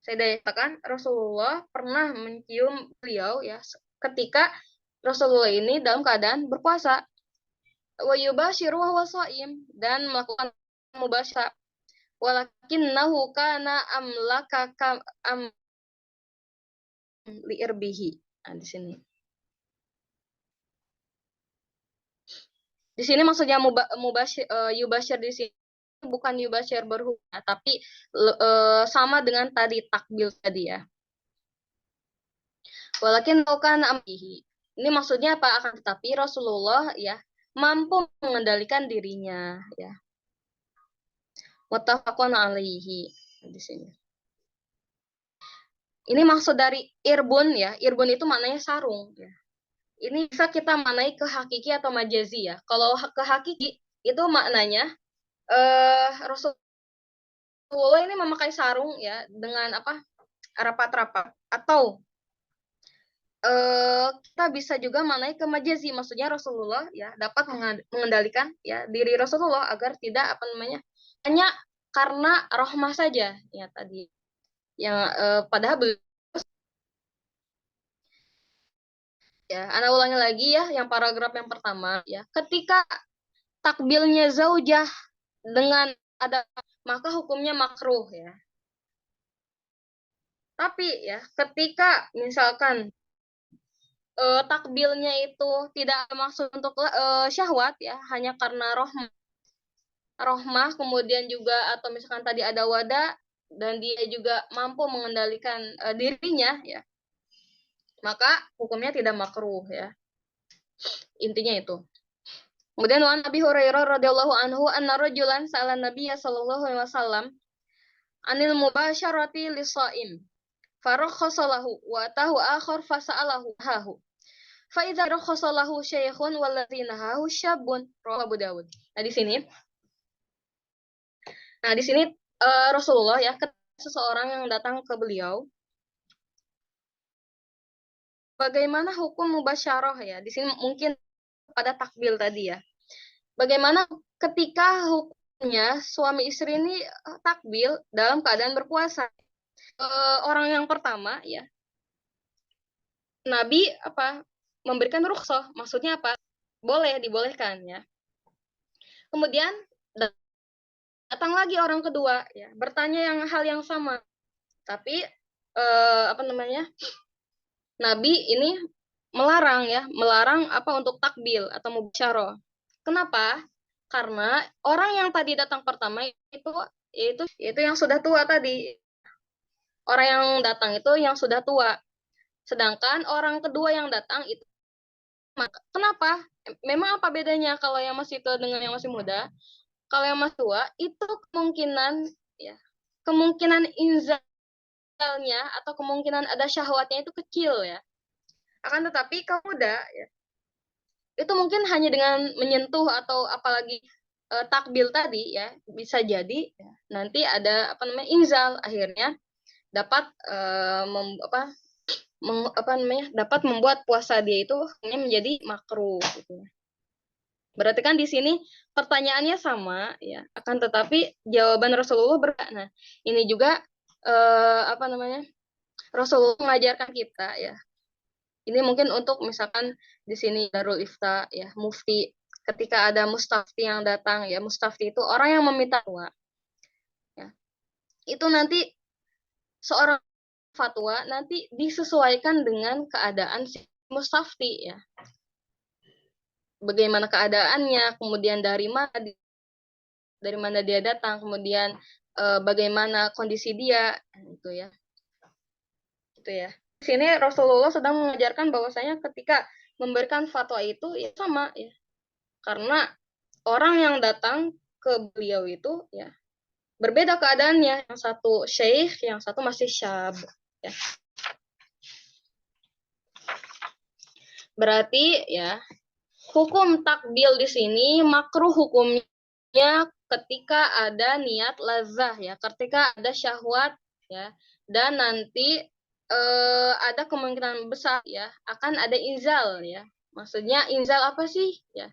[SPEAKER 3] Sayyidah katakan Rasulullah pernah mencium beliau ya ketika Rasulullah ini dalam keadaan berpuasa. Wa yubashiru wa huwa shaim, dan melakukan mubasyarah. Walakinnahu kana amlaka am liirbihi. Nah, di sini. Di sini maksudnya yubashir di sini bukan yubashir berhubungan, tapi sama dengan tadi takbil tadi ya. Walakinnahu kana amlihi. Ini maksudnya apa? Akan tetapi Rasulullah ya mampu mengendalikan dirinya ya. Muttafaqun alaihi di sini. Ini maksud dari irbun ya. Irbun itu maknanya sarung ya. Ini bisa kita maknai ke hakiki atau majazi ya. Kalau ke hakiki itu maknanya Rasulullah ini memakai sarung ya dengan apa? Rapat-rapat, atau kita bisa juga maknai ke majazi, maksudnya Rasulullah ya dapat mengendalikan ya diri Rasulullah agar tidak apa namanya hanya karena rahmah saja ya tadi yang padahal ya, ana ulangi lagi ya yang paragraf yang pertama ya, ketika takbilnya zaujah dengan ada maka hukumnya makruh ya. Tapi ya ketika misalkan takbilnya itu tidak maksud untuk syahwat ya, hanya karena rohmah kemudian juga atau misalkan tadi ada wada dan dia juga mampu mengendalikan dirinya ya, maka hukumnya tidak makruh ya. Intinya itu. Kemudian wa Nabi Hurairah radhiyallahu anhu anna rajulan sa'ala Nabiy sallallahu alaihi wasallam anil mubasyarati lis-shaim farakhasa lahu wa atahu akhar fasa'alahu hahu fa idza rakhasa lahu syaikhun walladzina hahu syabun rawahu Abu Dawud. Nah di sini Rasulullah ya seseorang yang datang ke beliau, bagaimana hukum mubasyarah ya. Di sini mungkin pada takbil tadi ya. Bagaimana ketika suami istri ini takbil dalam keadaan berpuasa. Orang yang pertama ya, Nabi memberikan rukhsah, maksudnya apa? Boleh, dibolehkan ya. Kemudian datang lagi orang kedua ya, bertanya hal yang sama. Tapi Nabi ini melarang untuk takbil atau mubasyarah. Kenapa? Karena orang yang tadi datang pertama itu yang sudah tua tadi. Orang yang datang itu yang sudah tua. Sedangkan orang kedua yang datang itu kenapa? Memang apa bedanya kalau yang masih tua dengan yang masih muda? Kalau yang masih tua itu kemungkinan inzalnya atau kemungkinan ada syahwatnya itu kecil ya. Akan tetapi kalau muda ya, itu mungkin hanya dengan menyentuh atau apalagi takbil tadi ya, bisa jadi ya, nanti ada inzal, akhirnya dapat dapat membuat puasa dia itu hanya menjadi makruh gitu. Berarti kan di sini pertanyaannya sama ya, akan tetapi jawaban Rasulullah berbeda. Nah, ini juga Rasulullah mengajarkan kita ya. Ini mungkin untuk misalkan di sini Darul Ifta ya, mufti, ketika ada mustafti yang datang ya, mustafti itu orang yang meminta fatwa. Ya. Itu nanti seorang fatwa nanti disesuaikan dengan keadaan si mustafti ya. Bagaimana keadaannya, kemudian dari mana dia datang, kemudian bagaimana kondisi dia, itu ya. Itu ya. Di sini Rasulullah sedang mengajarkan bahwasanya ketika memberikan fatwa itu ya sama ya. Karena orang yang datang ke beliau itu ya berbeda keadaannya. Yang satu syekh, yang satu masih syab ya. Berarti ya hukum takbil di sini makruh hukumnya ketika ada niat lazah ya, ketika ada syahwat ya, dan nanti ada kemungkinan besar ya akan ada inzal ya. Maksudnya inzal apa sih ya?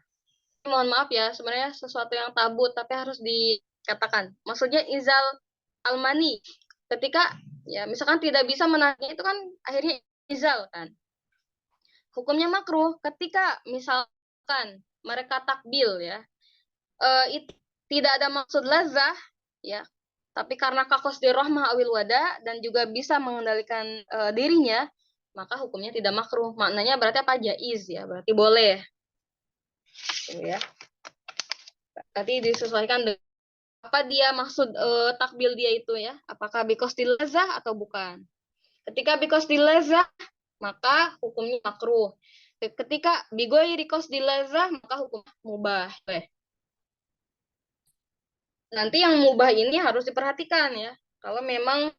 [SPEAKER 3] Mohon maaf ya, sebenarnya sesuatu yang tabu tapi harus dikatakan. Maksudnya inzal almani. Ketika ya misalkan tidak bisa menangnya itu kan akhirnya inzal kan. Hukumnya makruh ketika misalkan mereka takbil ya. Itu tidak ada maksud lazah ya, tapi karena kakosdir rahmah awil wada dan juga bisa mengendalikan dirinya, maka hukumnya tidak makruh. Maknanya berarti apa? Jaiz ya, berarti boleh. Ya. Berarti disesuaikan dengan apa dia maksud takbil dia itu ya, apakah bikosdil lazah atau bukan. Ketika bikosdil lazah, maka hukumnya makruh. Ketika bigoiri kosdil lazah, maka hukumnya mubah. Nanti yang mubah ini harus diperhatikan ya. Kalau memang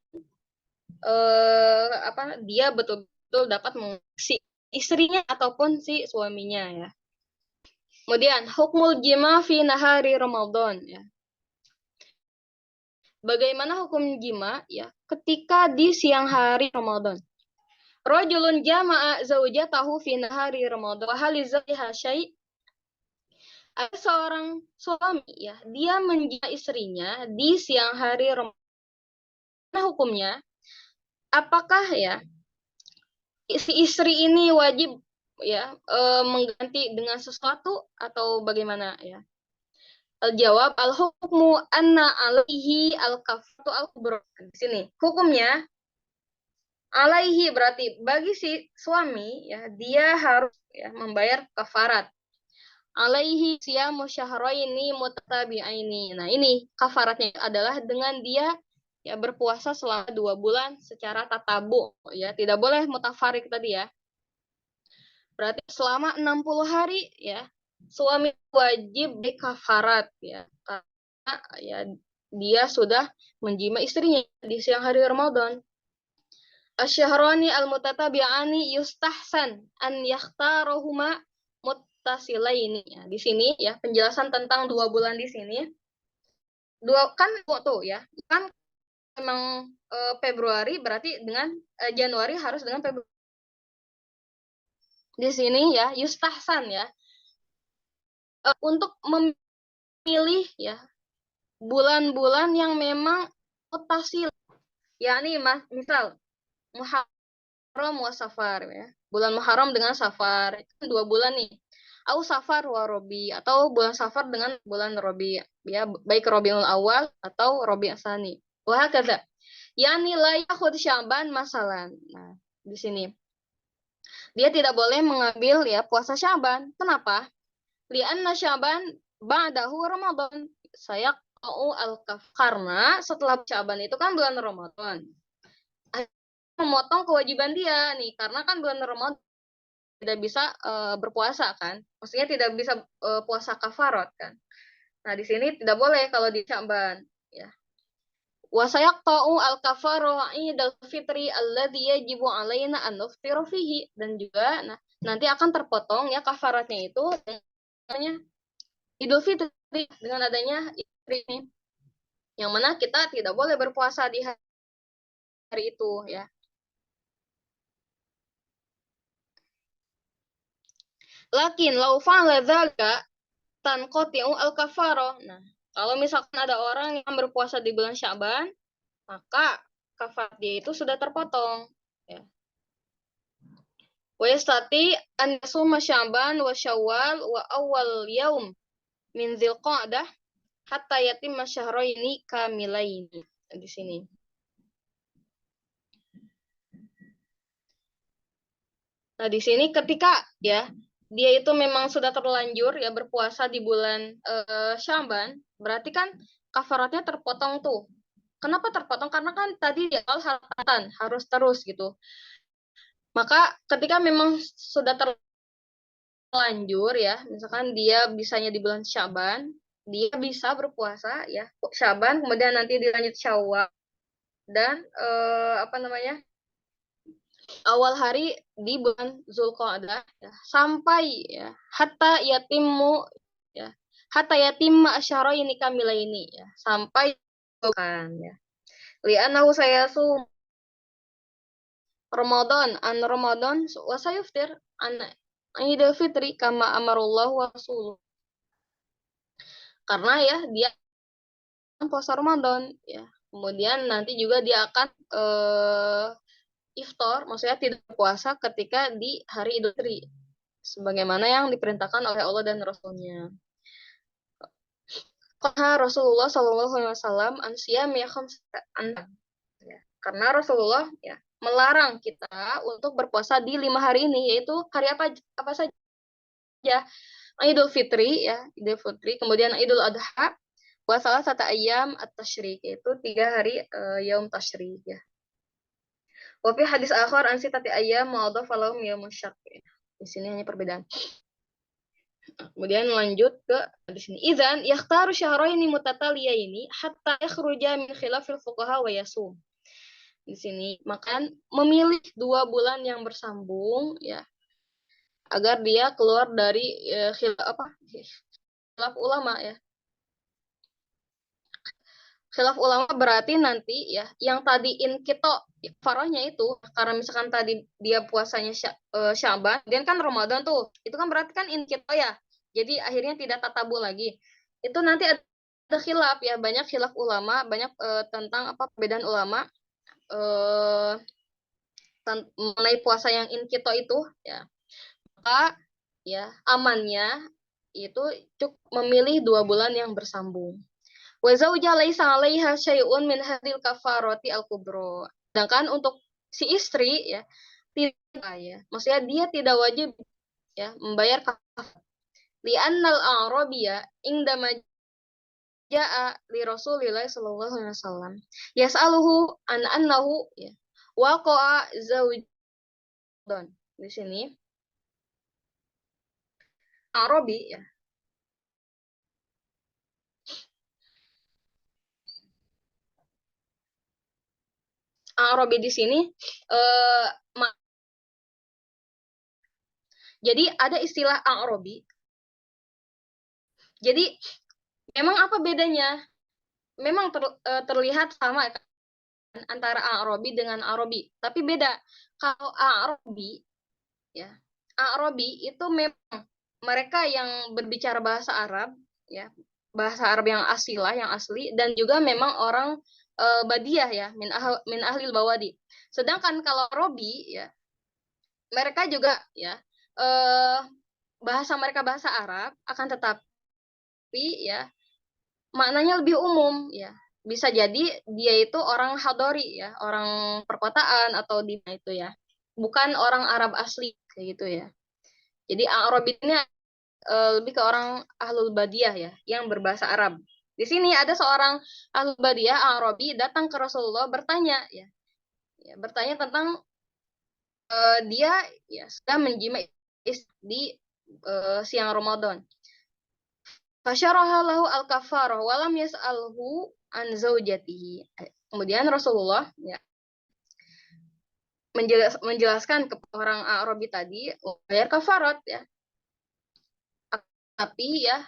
[SPEAKER 3] dia betul-betul dapat mengisi istrinya ataupun si suaminya ya. Kemudian hukmul jima fi nahari Ramadan ya. Bagaimana hukum jima ya ketika di siang hari Ramadan? Rajulun jama'a zaujatahu fi nahari Ramadan wa hal zawjiha syai'. Ada seorang suami ya, dia menjima istrinya di siang hari Ramadan. Nah, hukumnya apakah ya si istri ini wajib ya mengganti dengan sesuatu atau bagaimana ya? Jawab al-hukmu anna alaihi al-kafatu al-kubra. Di sini hukumnya alaihi berarti bagi si suami ya, dia harus ya membayar kafarat. Alaihi siyamu syahraini mutatabi'aini. Nah, ini kafaratnya adalah dengan dia ya berpuasa selama 2 bulan secara tatabu ya, tidak boleh mutafarik tadi ya. Berarti selama 60 hari ya suami wajib dikafarat ya, karena ya dia sudah menjima istrinya di siang hari Ramadan. Asy-syahrani al-mutatabi'ani yustahsan an yakhtarahuma muttasilaini. Ya, di sini ya penjelasan tentang 2 bulan di sini. Kan memang Februari berarti dengan Januari harus dengan Februari. Di sini ya yustahsan ya untuk memilih ya bulan-bulan yang memang mutasil, yakni misal Muharram wa Safar ya. Bulan Muharram dengan Safar, itu 2 bulan nih. Au Safar wa Robi, atau bulan Safar dengan bulan Robi ya, baik Robiul Awal atau Robi Tsani. Wah kata, yani la yakhud Sya'ban masalan. Nah, di sini dia tidak boleh mengambil ya puasa Sya'ban. Kenapa? Lianna Sya'ban ba'dahu Ramadan. Saya al-kaf, karena setelah Sya'ban itu kan bulan Ramadan. Memotong kewajiban dia nih, karena kan bulan Ramadan tidak bisa berpuasa kan, maksudnya tidak bisa puasa kafarat kan. Nah di sini tidak boleh kalau di Sya'ban ya. Wa sayaqta'u al-kafarah idul fitri alladzi yajibu alaina an nuftira fihi, dan juga nanti akan terpotong ya kafaratnya itu dengan Idul Fitri, dengan adanya Idul Fitri ini, yang mana kita tidak boleh berpuasa di hari itu ya. Lakin lau fa'ala dzalika tanqati'u al-kafarah. Nah, kalau misalkan ada orang yang berpuasa di bulan Sya'ban, maka kafarat dia itu sudah terpotong ya. Wa yastati an yasuma Sya'ban wa Syawal wa awal yaum min Dzulqa'dah hatta yatimma syahraini kamilaini. Di sini. Nah, di sini ketika ya dia itu memang sudah terlanjur ya berpuasa di bulan Sya'ban, berarti kan kafaratnya terpotong tuh. Kenapa terpotong? Karena kan tadi di awal harus terus gitu. Maka ketika memang sudah terlanjur ya, misalkan dia bisanya di bulan Sya'ban, dia bisa berpuasa ya Sya'ban, kemudian nanti dilanjut Syawal dan awal hari di bulan Zulqa'dah ya, sampai ya hatta yatimma asyara ini kamila ini ya, sampai kan ya. Li'annahu sayasum Ramadan wa sayuftir an Idul Fitri kama amarullahu wa rasuluh. Karena ya dia puasa Ramadan ya. Kemudian nanti juga dia akan iftar, maksudnya tidak puasa ketika di hari Idul Fitri, sebagaimana yang diperintahkan oleh Allah dan Rasulnya. Rasulullah Shallallahu Alaihi Wasallam karena Rasulullah ya melarang kita untuk berpuasa di 5 hari ini, yaitu hari apa saja? Idul Fitri ya, Idul Fitri, kemudian Idul Adha, wa salah satu ayam at-tasyrik, yaitu 3 hari yaum tasyrik ya. Wa fi hadis akhar an sitati ayyam wa adhafa lahum yaum syak. Di sini hanya perbedaan. Kemudian lanjut ke di sini. Idzan yakhtaru syahraini mutataliyaini hatta yakhruja min khilafil fuqaha wa yasum. Di sini makan memilih 2 bulan yang bersambung ya, agar dia keluar dari khilaf ulama ya. Khilaf ulama berarti nanti ya yang tadi inkito farahnya itu, karena misalkan tadi dia puasanya Sya'ban dan kan Ramadan tuh, itu kan berarti kan inkito ya, jadi akhirnya tidak tatabu lagi. Itu nanti ada khilaf ya, banyak khilaf ulama, banyak tentang perbedaan ulama mengenai puasa yang inkito itu ya. Maka ya amannya itu cukup memilih 2 bulan yang bersambung. Wa zauja laisa 'alaiha syai'un min hadhil kafarati al-kubra. Sedangkan untuk si istri ya tidak ya, maksudnya dia tidak wajib ya membayar kafarat. Li'annal a'rabiyya indama ja'a li Rasulillah sallallahu alaihi wasallam yas'aluhu an annahu ya waqa'a zawjun. Di sini Arabi ya. Arabi di sini jadi ada istilah Arabi. Jadi memang apa bedanya? Memang terlihat sama kan antara Arabi dengan Arabi, tapi beda. Kalau Arabi ya, Arabi itu memang mereka yang berbicara bahasa Arab ya, bahasa Arab yang asli lah, yang asli, dan juga memang orang Badiah ya, min ahlil bawadi. Sedangkan kalau Robi ya, mereka juga ya bahasa mereka bahasa Arab, akan tetapi ya maknanya lebih umum ya. Bisa jadi dia itu orang Hadori ya, orang perkotaan atau di itu ya. Bukan orang Arab asli kayak gitu ya. Jadi Arab ini lebih ke orang Ahlul Badiyah ya, yang berbahasa Arab. Di sini ada seorang Ahlul Badiyah Arabi datang ke Rasulullah bertanya ya. Bertanya tentang dia ya sudah menjima di siang Ramadan. Fasyaraha lahu al-kafarah walam yas'alhu an zaujatihi. Kemudian Rasulullah ya menjelaskan ke orang Arabi tadi bayar kafarat ya. Tapi ya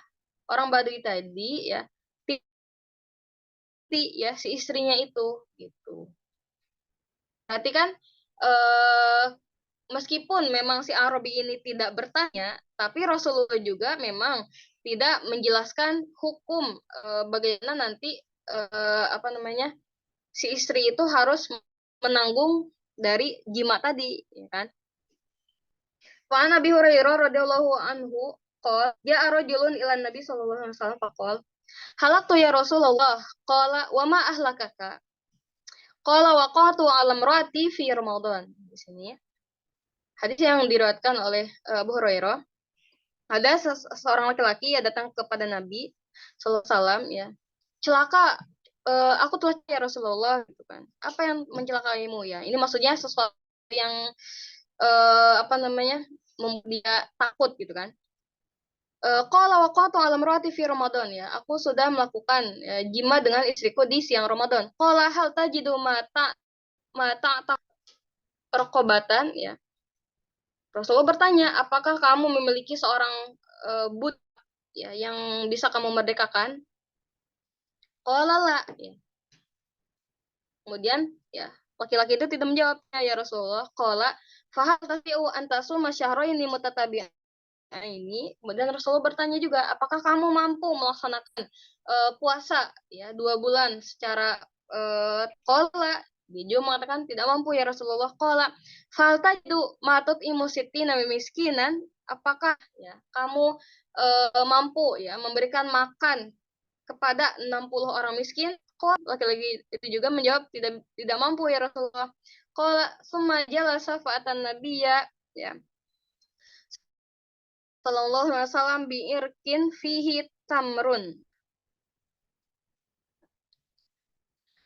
[SPEAKER 3] orang Badui tadi ya ya si istrinya itu gitu. Berarti kan meskipun memang si Arabi ini tidak bertanya, tapi Rasulullah juga memang tidak menjelaskan hukum bagaimana nanti apa namanya si istri itu harus menanggung dari jima tadi, ya kan? Wa Nabi Hurairah radhiyallahu anhu qala ja'a rajulun ila Nabi sallallahu alaihi wasallam faqala halaktu ya Rasulullah qala wa ma ahlakaka qala waqatu 'ala imraati fi Ramadan. Di sini ya. Hadis yang diriwayatkan oleh Abu Hurairah, ada seorang laki-laki ya datang kepada Nabi sallallahu alaihi wasallam ya. Celaka, aku telah ya Rasulullah gitu kan. Apa yang mencelakaimu ya? Ini maksudnya sesuatu yang apa namanya? Membuat dia takut gitu kan. Qala waqatu 'ala imraati fi Ramadan ya. Aku sudah melakukan jima dengan istriku di siang Ramadan. Qala hal tajidu mata raqabatan ya. Rasulullah bertanya, apakah kamu memiliki seorang budak ya yang bisa kamu merdekakan? Qala la ya. Kemudian ya laki-laki itu tidak menjawabnya ya Rasulullah. Qala fa hal tasi'u an tasuma syahraini mutatabi'ain. Ini kemudian Rasulullah bertanya juga, apakah kamu mampu melaksanakan puasa ya 2 bulan secara qala dia juga mengatakan tidak mampu ya Rasulullah. Qala fal tajidu ma tut'imu sittina miskinan, apakah ya kamu mampu ya memberikan makan kepada 60 orang miskin? Qala laki-laki itu juga menjawab tidak mampu ya Rasulullah. Qala summa jalasa fa'atan nabiyya ya sallallahu alaihi wasallam bi'irkin fihi tamrun.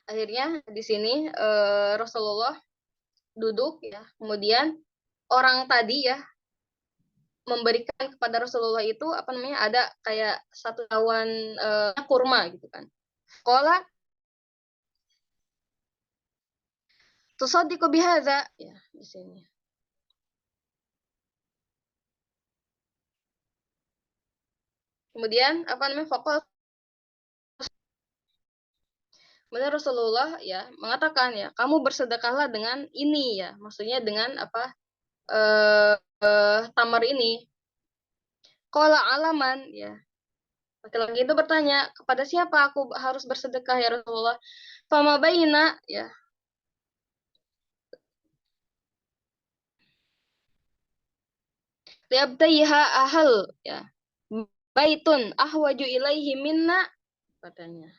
[SPEAKER 3] Akhirnya di sini Rasulullah duduk ya. Kemudian orang tadi ya memberikan kepada Rasulullah itu apa namanya? Ada kayak satu daun kurma gitu kan. Qala tusaddiqu bihadza ya di sini. Kemudian apa namanya? Kemudian Rasulullah ya mengatakan ya, kamu bersedekahlah dengan ini ya, maksudnya dengan apa tamar ini. Qala alaman ya. Laki-laki itu bertanya, kepada siapa aku harus bersedekah ya Rasulullah? Fama baina ya. Liabtaiha ahal ya. Baitun ahwaju ilaihi minna katanya.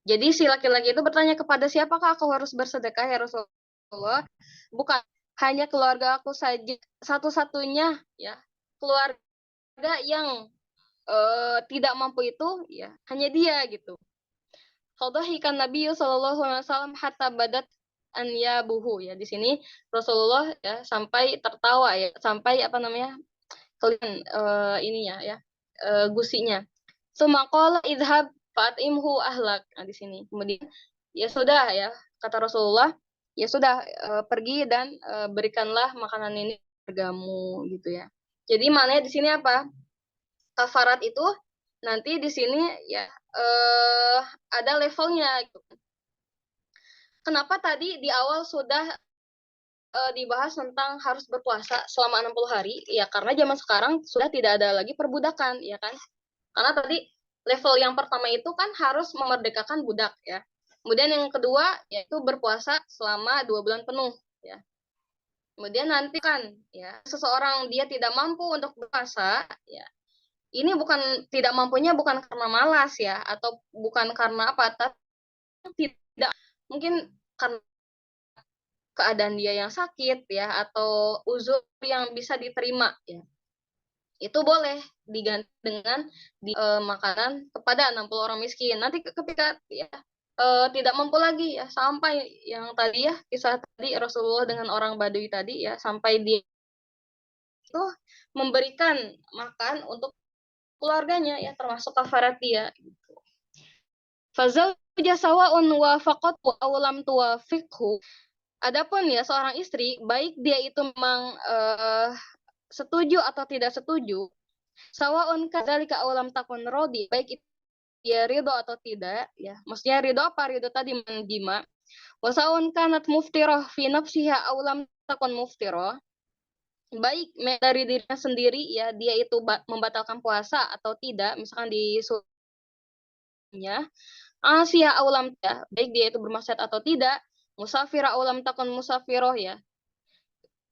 [SPEAKER 3] Jadi si laki-laki itu bertanya, kepada siapakah aku harus bersedekah ya Rasulullah? Bukan hanya keluarga aku saja, satu-satunya ya keluarga yang tidak mampu itu ya hanya dia gitu. Fadhahikan Nabi sallallahu alaihi wasallam hatta badat an yabuhu ya. Di sini Rasulullah ya sampai tertawa ya, sampai apa namanya? Kelihatan ininya ya, gusinya. Summa qala idhab fa'imhu ahlak. Nah, di sini. Kemudian ya sudah ya, kata Rasulullah, ya sudah pergi dan berikanlah makanan ini keluargamu gitu ya. Jadi maknanya di sini apa? Kafarat itu nanti di sini ya ada levelnya gitu. Kenapa tadi di awal sudah dibahas tentang harus berpuasa selama 60 hari? Ya karena zaman sekarang sudah tidak ada lagi perbudakan, ya kan? Karena tadi level yang pertama itu kan harus memerdekakan budak ya. Kemudian yang kedua yaitu berpuasa selama 2 bulan penuh ya. Kemudian nanti kan ya seseorang dia tidak mampu untuk berpuasa ya. Ini bukan tidak mampunya bukan karena malas ya atau bukan karena apa, tapi tidak mungkin karena keadaan dia yang sakit ya atau uzur yang bisa diterima ya. Itu boleh diganti dengan makanan kepada 60 orang miskin. Nanti ketika ya tidak mampu lagi ya sampai yang tadi ya kisah tadi Rasulullah dengan orang Badui tadi ya sampai dia itu memberikan makan untuk keluarganya ya termasuk kafarat dia gitu. Fazauja sawa'un wa faqat wa lam tuwafiqhu. Adapun ya seorang istri baik dia itu memang setuju atau tidak setuju, sawaun kadzalika aw lam takun rodi, baik itu dia ridho atau tidak ya. Maksudnya ridho apa? Ridho tadi menjima. Wa sawaun kanat muftirah fi nafsiha aw lam takun muftirah. Baik dari dirinya sendiri ya dia itu membatalkan puasa atau tidak, misalkan di suaminya. Asia aw lam ya, baik dia itu bermaksiat atau tidak, musafira aw lam takun musafiroh ya.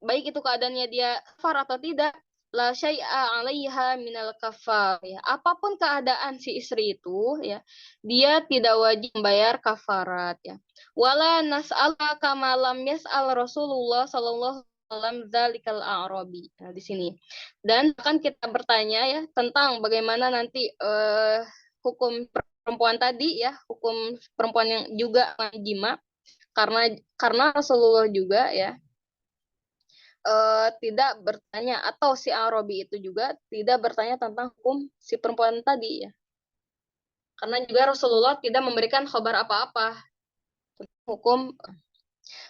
[SPEAKER 3] Baik itu keadaannya dia kafar atau tidak, la syai'a 'alaiha minal kafar ya. Apapun keadaan si istri itu ya, dia tidak wajib membayar kafarat ya. Wala nas'ala kama lam yas'al Rasulullah sallallahu alaihi wasallam dzalikal a'rabi. Nah, di sini. Dan akan kita bertanya ya tentang bagaimana nanti hukum perempuan tadi ya, hukum perempuan yang juga jima karena Rasulullah juga ya tidak bertanya atau si Arabi itu juga tidak bertanya tentang hukum si perempuan tadi ya. Karena juga Rasulullah tidak memberikan khabar apa-apa tentang hukum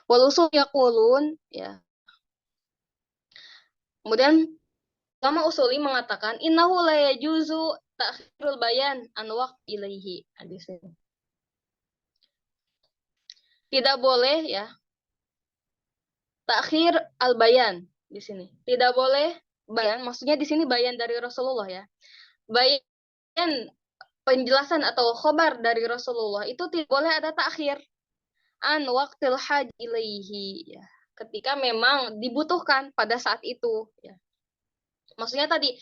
[SPEAKER 3] walusul yaqulun ya. Kemudian ulama usuli mengatakan innahu la yajuzu ta'khirul bayan an waqti ilaihi. Tidak boleh ya takhir al-bayan di sini. Tidak boleh bayan, maksudnya di sini bayan dari Rasulullah ya. Bayan penjelasan atau khobar dari Rasulullah itu tidak boleh ada takhir an waqtil haj ilaihi ya. Ketika memang dibutuhkan pada saat itu ya. Maksudnya tadi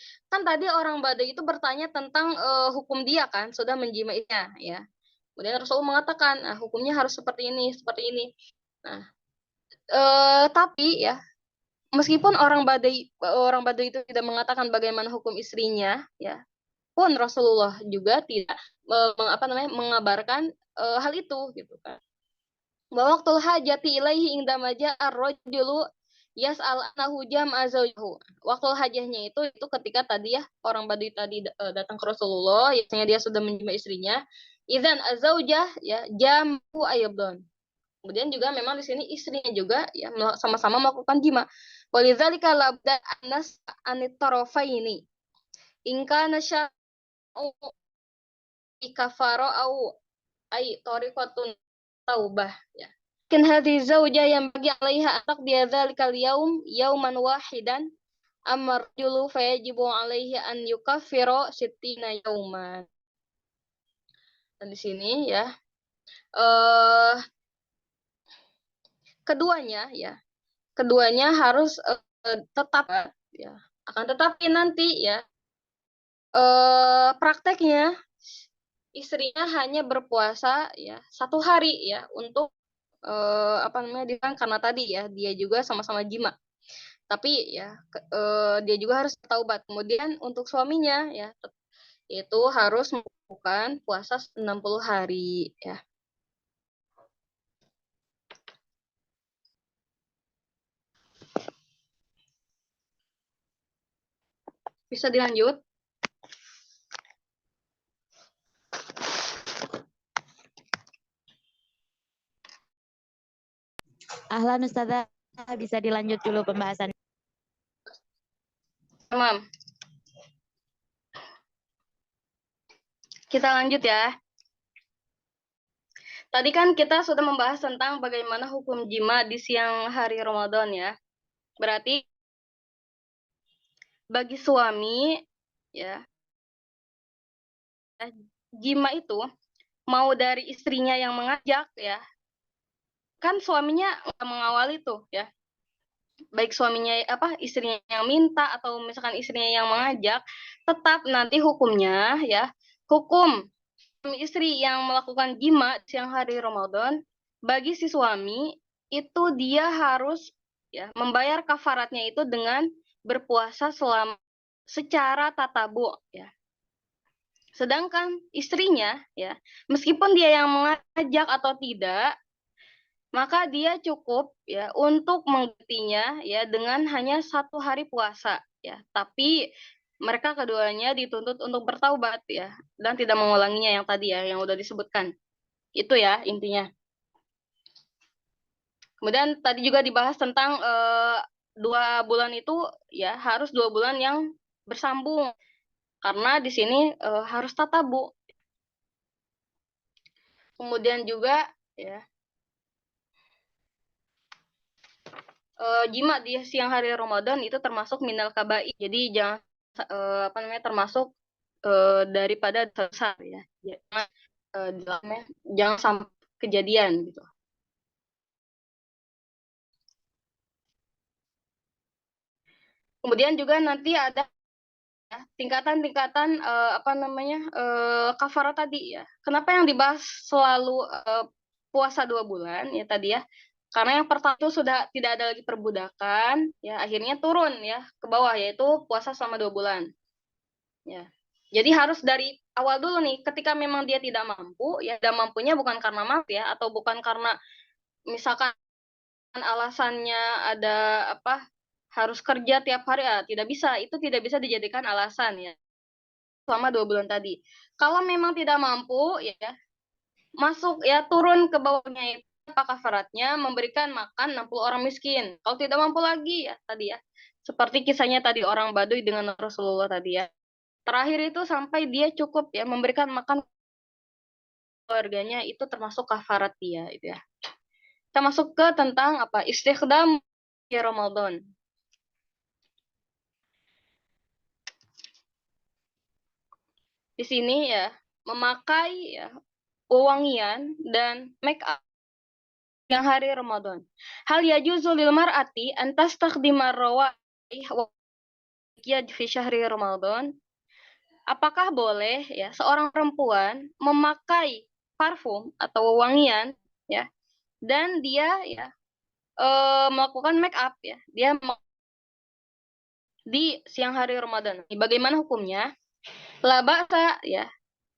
[SPEAKER 3] orang Badai itu bertanya tentang hukum dia kan sudah menjimainya ya. Kemudian Rasulullah mengatakan, hukumnya harus seperti ini, seperti ini. Nah, tapi ya meskipun orang Badai itu tidak mengatakan bagaimana hukum istrinya ya, pun Rasulullah juga tidak mengabarkan hal itu gitu kan. Wa waqtul hajati ilaihi inda maja ar-rajulu yas'al annahu jam'a zawjahu. Waktu hajahnya itu ketika tadi ya orang Badui tadi datang ke Rasulullah, biasanya dia sudah menjima istrinya. Idzan azwaujah ya jam'u ayyadun. Kemudian juga memang di sini istrinya juga ya sama-sama melakukan jima. Walidzalika labda anas anit tarafaini. In kana sya'u kafaro au ay tariqatun taubah ya. Kan hadhihi zawjah yang bagi alaiha taqdiya dzalikal yaum yauman wahidan amar julu fayajibu alaihi an yukaffira sittina yauman. Dan di sini ya keduanya harus tetap ya. Akan tetapi nanti ya prakteknya istrinya hanya berpuasa ya 1 hari ya untuk karena tadi ya dia juga sama-sama jima. Tapi ya dia juga harus taubat. Kemudian untuk suaminya ya itu harus melakukan puasa 60 hari ya. Bisa dilanjut?
[SPEAKER 1] Ahlan Ustazah, bisa dilanjut dulu pembahasan.
[SPEAKER 3] Tamam. Kita lanjut ya. Tadi kan kita sudah membahas tentang bagaimana hukum jima di siang hari Ramadan ya. Berarti bagi suami ya jima itu mau dari istrinya yang mengajak ya, kan suaminya mengawali tuh ya, baik suaminya istrinya yang minta atau misalkan istrinya yang mengajak, tetap nanti hukumnya ya, hukum suami istri yang melakukan jima siang hari Ramadan, bagi si suami itu dia harus ya membayar kafaratnya itu dengan berpuasa selama secara tatabu ya. Sedangkan istrinya ya, meskipun dia yang mengajak atau tidak, maka dia cukup ya untuk menggantinya ya dengan hanya 1 hari puasa ya. Tapi mereka keduanya dituntut untuk bertaubat ya dan tidak mengulanginya yang tadi ya yang udah disebutkan. Itu ya intinya. Kemudian tadi juga dibahas tentang 2 bulan itu ya harus 2 bulan yang bersambung karena di sini harus tatabu. Kemudian juga ya jima di siang hari Ramadan itu termasuk minal kaba'i. Jadi jangan termasuk daripada dosa ya. Jangan sampai kejadian gitu. Kemudian juga nanti ada tingkatan-tingkatan kafarat tadi ya. Kenapa yang dibahas selalu puasa 2 bulan ya tadi ya? Karena yang pertama itu sudah tidak ada lagi perbudakan, ya akhirnya turun ya ke bawah yaitu puasa selama 2 bulan. Ya, jadi harus dari awal dulu nih. Ketika memang dia tidak mampu, ya tidak mampunya bukan karena mampu ya, atau bukan karena misalkan alasannya ada harus kerja tiap hari ya, tidak bisa. Itu tidak bisa dijadikan alasan ya. Selama 2 bulan tadi. Kalau memang tidak mampu ya masuk ya turun ke bawahnya itu apa kafaratnya memberikan makan 60 orang miskin. Kalau tidak mampu lagi ya tadi ya. Seperti kisahnya tadi orang Baduy dengan Rasulullah tadi ya. Terakhir itu sampai dia cukup ya memberikan makan keluarganya itu termasuk kafarat dia itu ya. Kita masuk ke tentang istikhdam ya Ramadan. Di sini ya memakai ya wewangian dan make up yang hari Ramadan. Hal yajuzu lil mar'ati an tastakhdima rawaih wa fi syahri Ramadan. Apakah boleh ya seorang perempuan memakai parfum atau wewangian ya dan dia ya melakukan make up ya. Dia di siang hari Ramadan. Bagaimana hukumnya? La ba'sa ya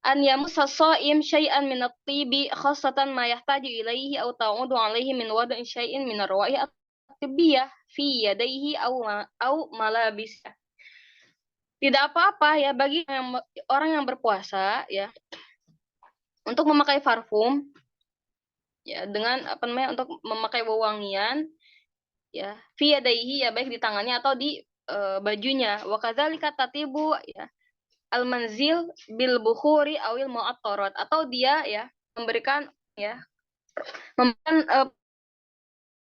[SPEAKER 3] an yamussa shaim syai'an min at-tibi khassatan ma yahtaju ilaihi aw ta'udu alaihi min wada'in syai'in min ar-rawaih at-tibbiyah fi yadayhi aw malabis. Tidak apa-apa ya bagi orang yang berpuasa ya untuk memakai parfum ya dengan untuk memakai wewangian ya fi yadayhi ya baik di tangannya atau di bajunya. Wa kadzalika tatibu ya al-manzil bil bukhuri awil mu'attarat atau dia ya memberikan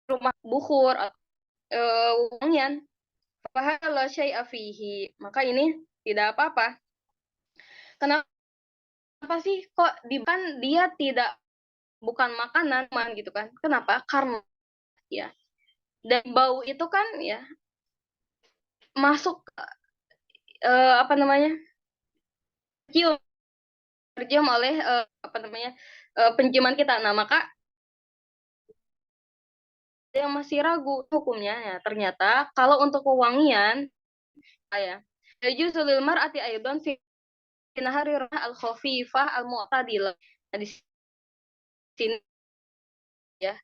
[SPEAKER 3] rumah bukhur wangian fahala syai'a fihi. Maka ini tidak apa-apa. Kenapa sih kok dia tidak bukan makanan gitu kan? Kenapa? Karena ya dan bau itu kan ya masuk tercium oleh penciuman kita. Nah, maka yang masih ragu hukumnya ya ternyata kalau untuk wewangian ya yajuzu lil mar'ati aidan fi nahari al-khafifah al-mu'tadilah. Nah, di sini ya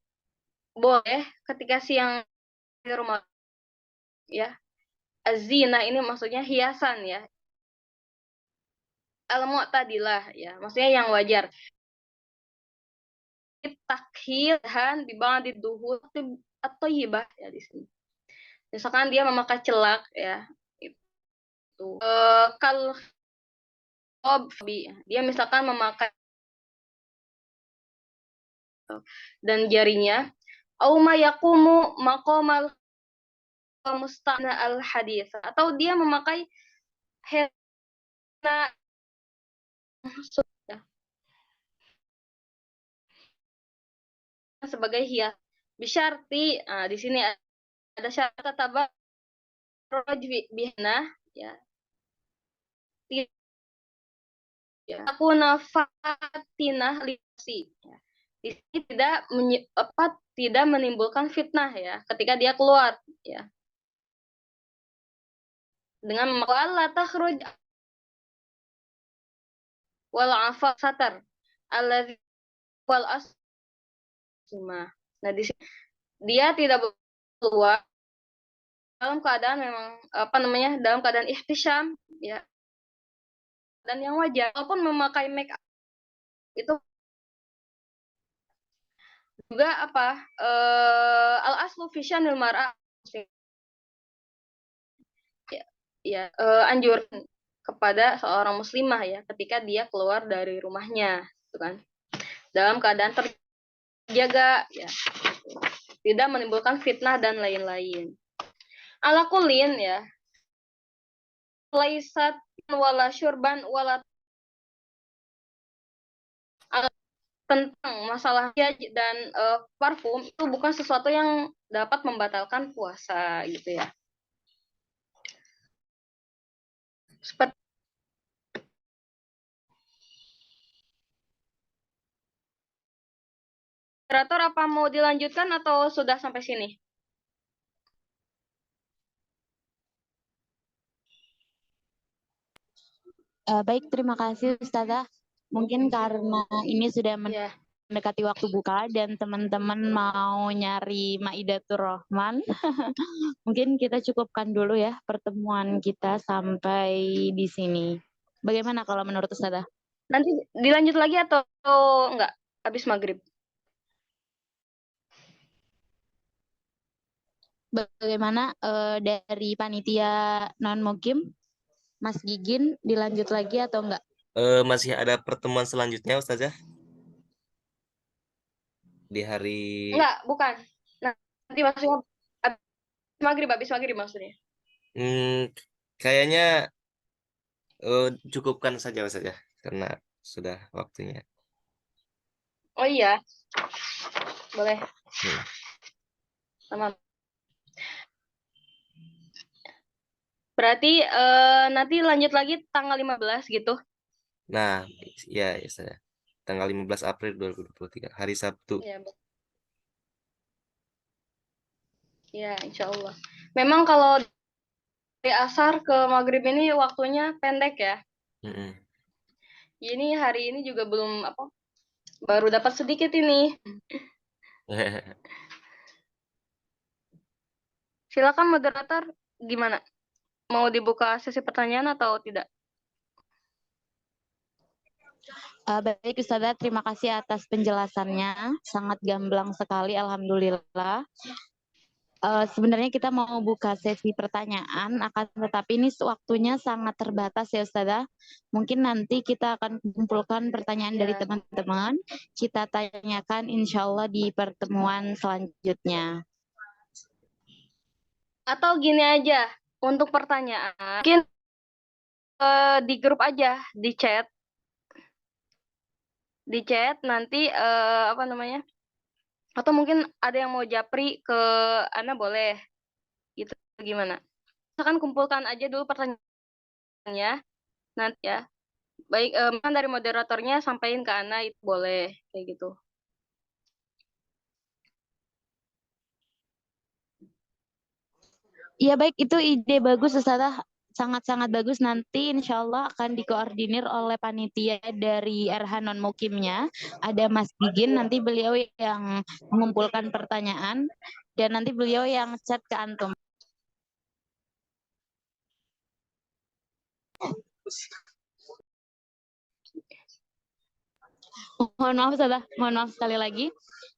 [SPEAKER 3] boleh ketika siang di rumah ya azina ini maksudnya hiasan ya al-mu'tadilah ya maksudnya yang wajar takhilhan bi ba'di duhur atau yibah ya di sini. Misalkan dia memakai celak ya itu kal dia misalkan memakai dan jarinya au ma yaqumu maqamal musta'na al hadis atau dia memakai henna sebagai hias. Bisyarti, di sini ada syarat tabarruj bihna, ya. Aku nafatinah lisi. Ya. Di sini tidak menimbulkan fitnah ya ketika dia keluar ya. Dengan wala takhruj wal afa satar alladzi wal asma. Nah, di sini dia tidak keluar dalam keadaan dalam keadaan ihtisyam ya, dan yang wajar walaupun memakai make up itu juga al aslu fi syanil mar'a ya, anjur kepada seorang muslimah ya ketika dia keluar dari rumahnya gitu kan, dalam keadaan terjaga ya, tidak menimbulkan fitnah dan lain-lain. Ala kulin ya, laisat wala syurban wala, tentang masalah dan parfum itu bukan sesuatu yang dapat membatalkan puasa gitu ya. Seperti moderator, apa mau dilanjutkan atau sudah sampai sini?
[SPEAKER 1] Baik, terima kasih Ustazah. Mungkin karena ini sudah
[SPEAKER 3] Ya.
[SPEAKER 1] mendekati waktu buka dan teman-teman mau nyari Maidatur Rahman, mungkin kita cukupkan dulu ya pertemuan kita sampai di sini. Bagaimana kalau menurut Ustazah?
[SPEAKER 3] Nanti dilanjut lagi atau enggak habis maghrib?
[SPEAKER 1] Bagaimana dari panitia non-mukim, Mas Gigin, dilanjut lagi atau enggak?
[SPEAKER 2] Masih ada pertemuan selanjutnya Ustazah di hari
[SPEAKER 3] Enggak, bukan. Nanti maksudnya habis maghrib maksudnya.
[SPEAKER 2] Kayaknya cukupkan saja Ustazah karena sudah waktunya.
[SPEAKER 3] Oh iya, boleh.
[SPEAKER 2] Hmm.
[SPEAKER 3] Sama. Berarti nanti lanjut lagi tanggal 15 gitu.
[SPEAKER 2] Nah, ya Ustazah. Tanggal 15 April 2023, hari Sabtu.
[SPEAKER 3] Ya, ya, insya Allah. Memang kalau dari asar ke maghrib ini waktunya pendek ya.
[SPEAKER 2] Mm-mm.
[SPEAKER 3] Ini hari ini juga belum baru dapat sedikit ini. Silakan moderator, gimana? Mau dibuka sesi pertanyaan atau tidak?
[SPEAKER 1] Baik Ustazah, terima kasih atas penjelasannya. Sangat gamblang sekali, alhamdulillah. Sebenarnya kita mau buka sesi pertanyaan, akan tetapi ini waktunya sangat terbatas ya Ustazah. Mungkin nanti kita akan kumpulkan pertanyaan dari teman-teman, kita tanyakan insya Allah di pertemuan selanjutnya.
[SPEAKER 3] Atau gini aja, untuk pertanyaan, mungkin di grup aja, di chat nanti atau mungkin ada yang mau japri ke Ana, boleh gitu, gimana? Misalkan kumpulkan aja dulu pertanyaannya nanti ya, baik dari moderatornya sampaikan ke Ana, itu boleh kayak gitu.
[SPEAKER 1] Iya baik, itu ide bagus Ustazah, sangat-sangat bagus. Nanti insya Allah akan dikoordinir oleh panitia dari RH Non-Mukimnya. Ada Mas Gigin, nanti beliau yang mengumpulkan pertanyaan dan nanti beliau yang chat ke antum. Mohon maaf Ustazah, mohon maaf sekali lagi.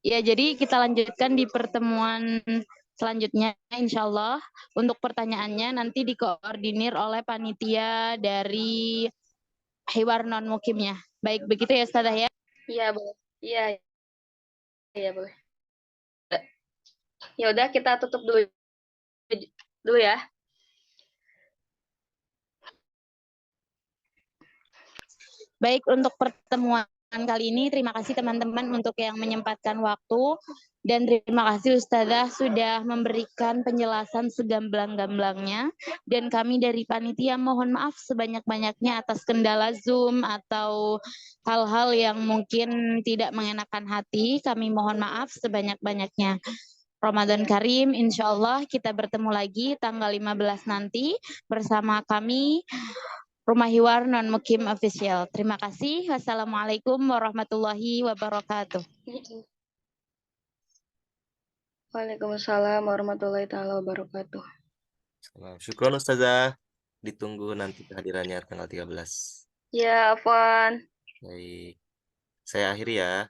[SPEAKER 1] Ya, jadi kita lanjutkan di pertemuan selanjutnya insya Allah. Untuk pertanyaannya nanti dikoordinir oleh panitia dari Hiwar Non-Mukimnya. Baik, begitu ya Ustazah ya?
[SPEAKER 3] Iya, boleh. Iya, boleh. Ya udah, kita tutup dulu ya.
[SPEAKER 1] Baik, untuk pertemuan kali ini. Terima kasih teman-teman untuk yang menyempatkan waktu. Dan terima kasih Ustazah sudah memberikan penjelasan segamblang-gamblangnya. Dan kami dari panitia mohon maaf sebanyak-banyaknya atas kendala Zoom atau hal-hal yang mungkin tidak mengenakan hati. Kami mohon maaf sebanyak-banyaknya. Ramadan Karim, insya Allah kita bertemu lagi tanggal 15 nanti bersama kami Rumah Hiwar Non Mukim Official. Terima kasih. Wassalamualaikum warahmatullahi wabarakatuh.
[SPEAKER 3] Waalaikumsalam warahmatullahi taala wabarakatuh.
[SPEAKER 2] Syukron Ustazah. Ditunggu nanti kehadirannya tanggal 13.
[SPEAKER 3] Ya, Afwan.
[SPEAKER 2] Baik. Saya akhiri ya.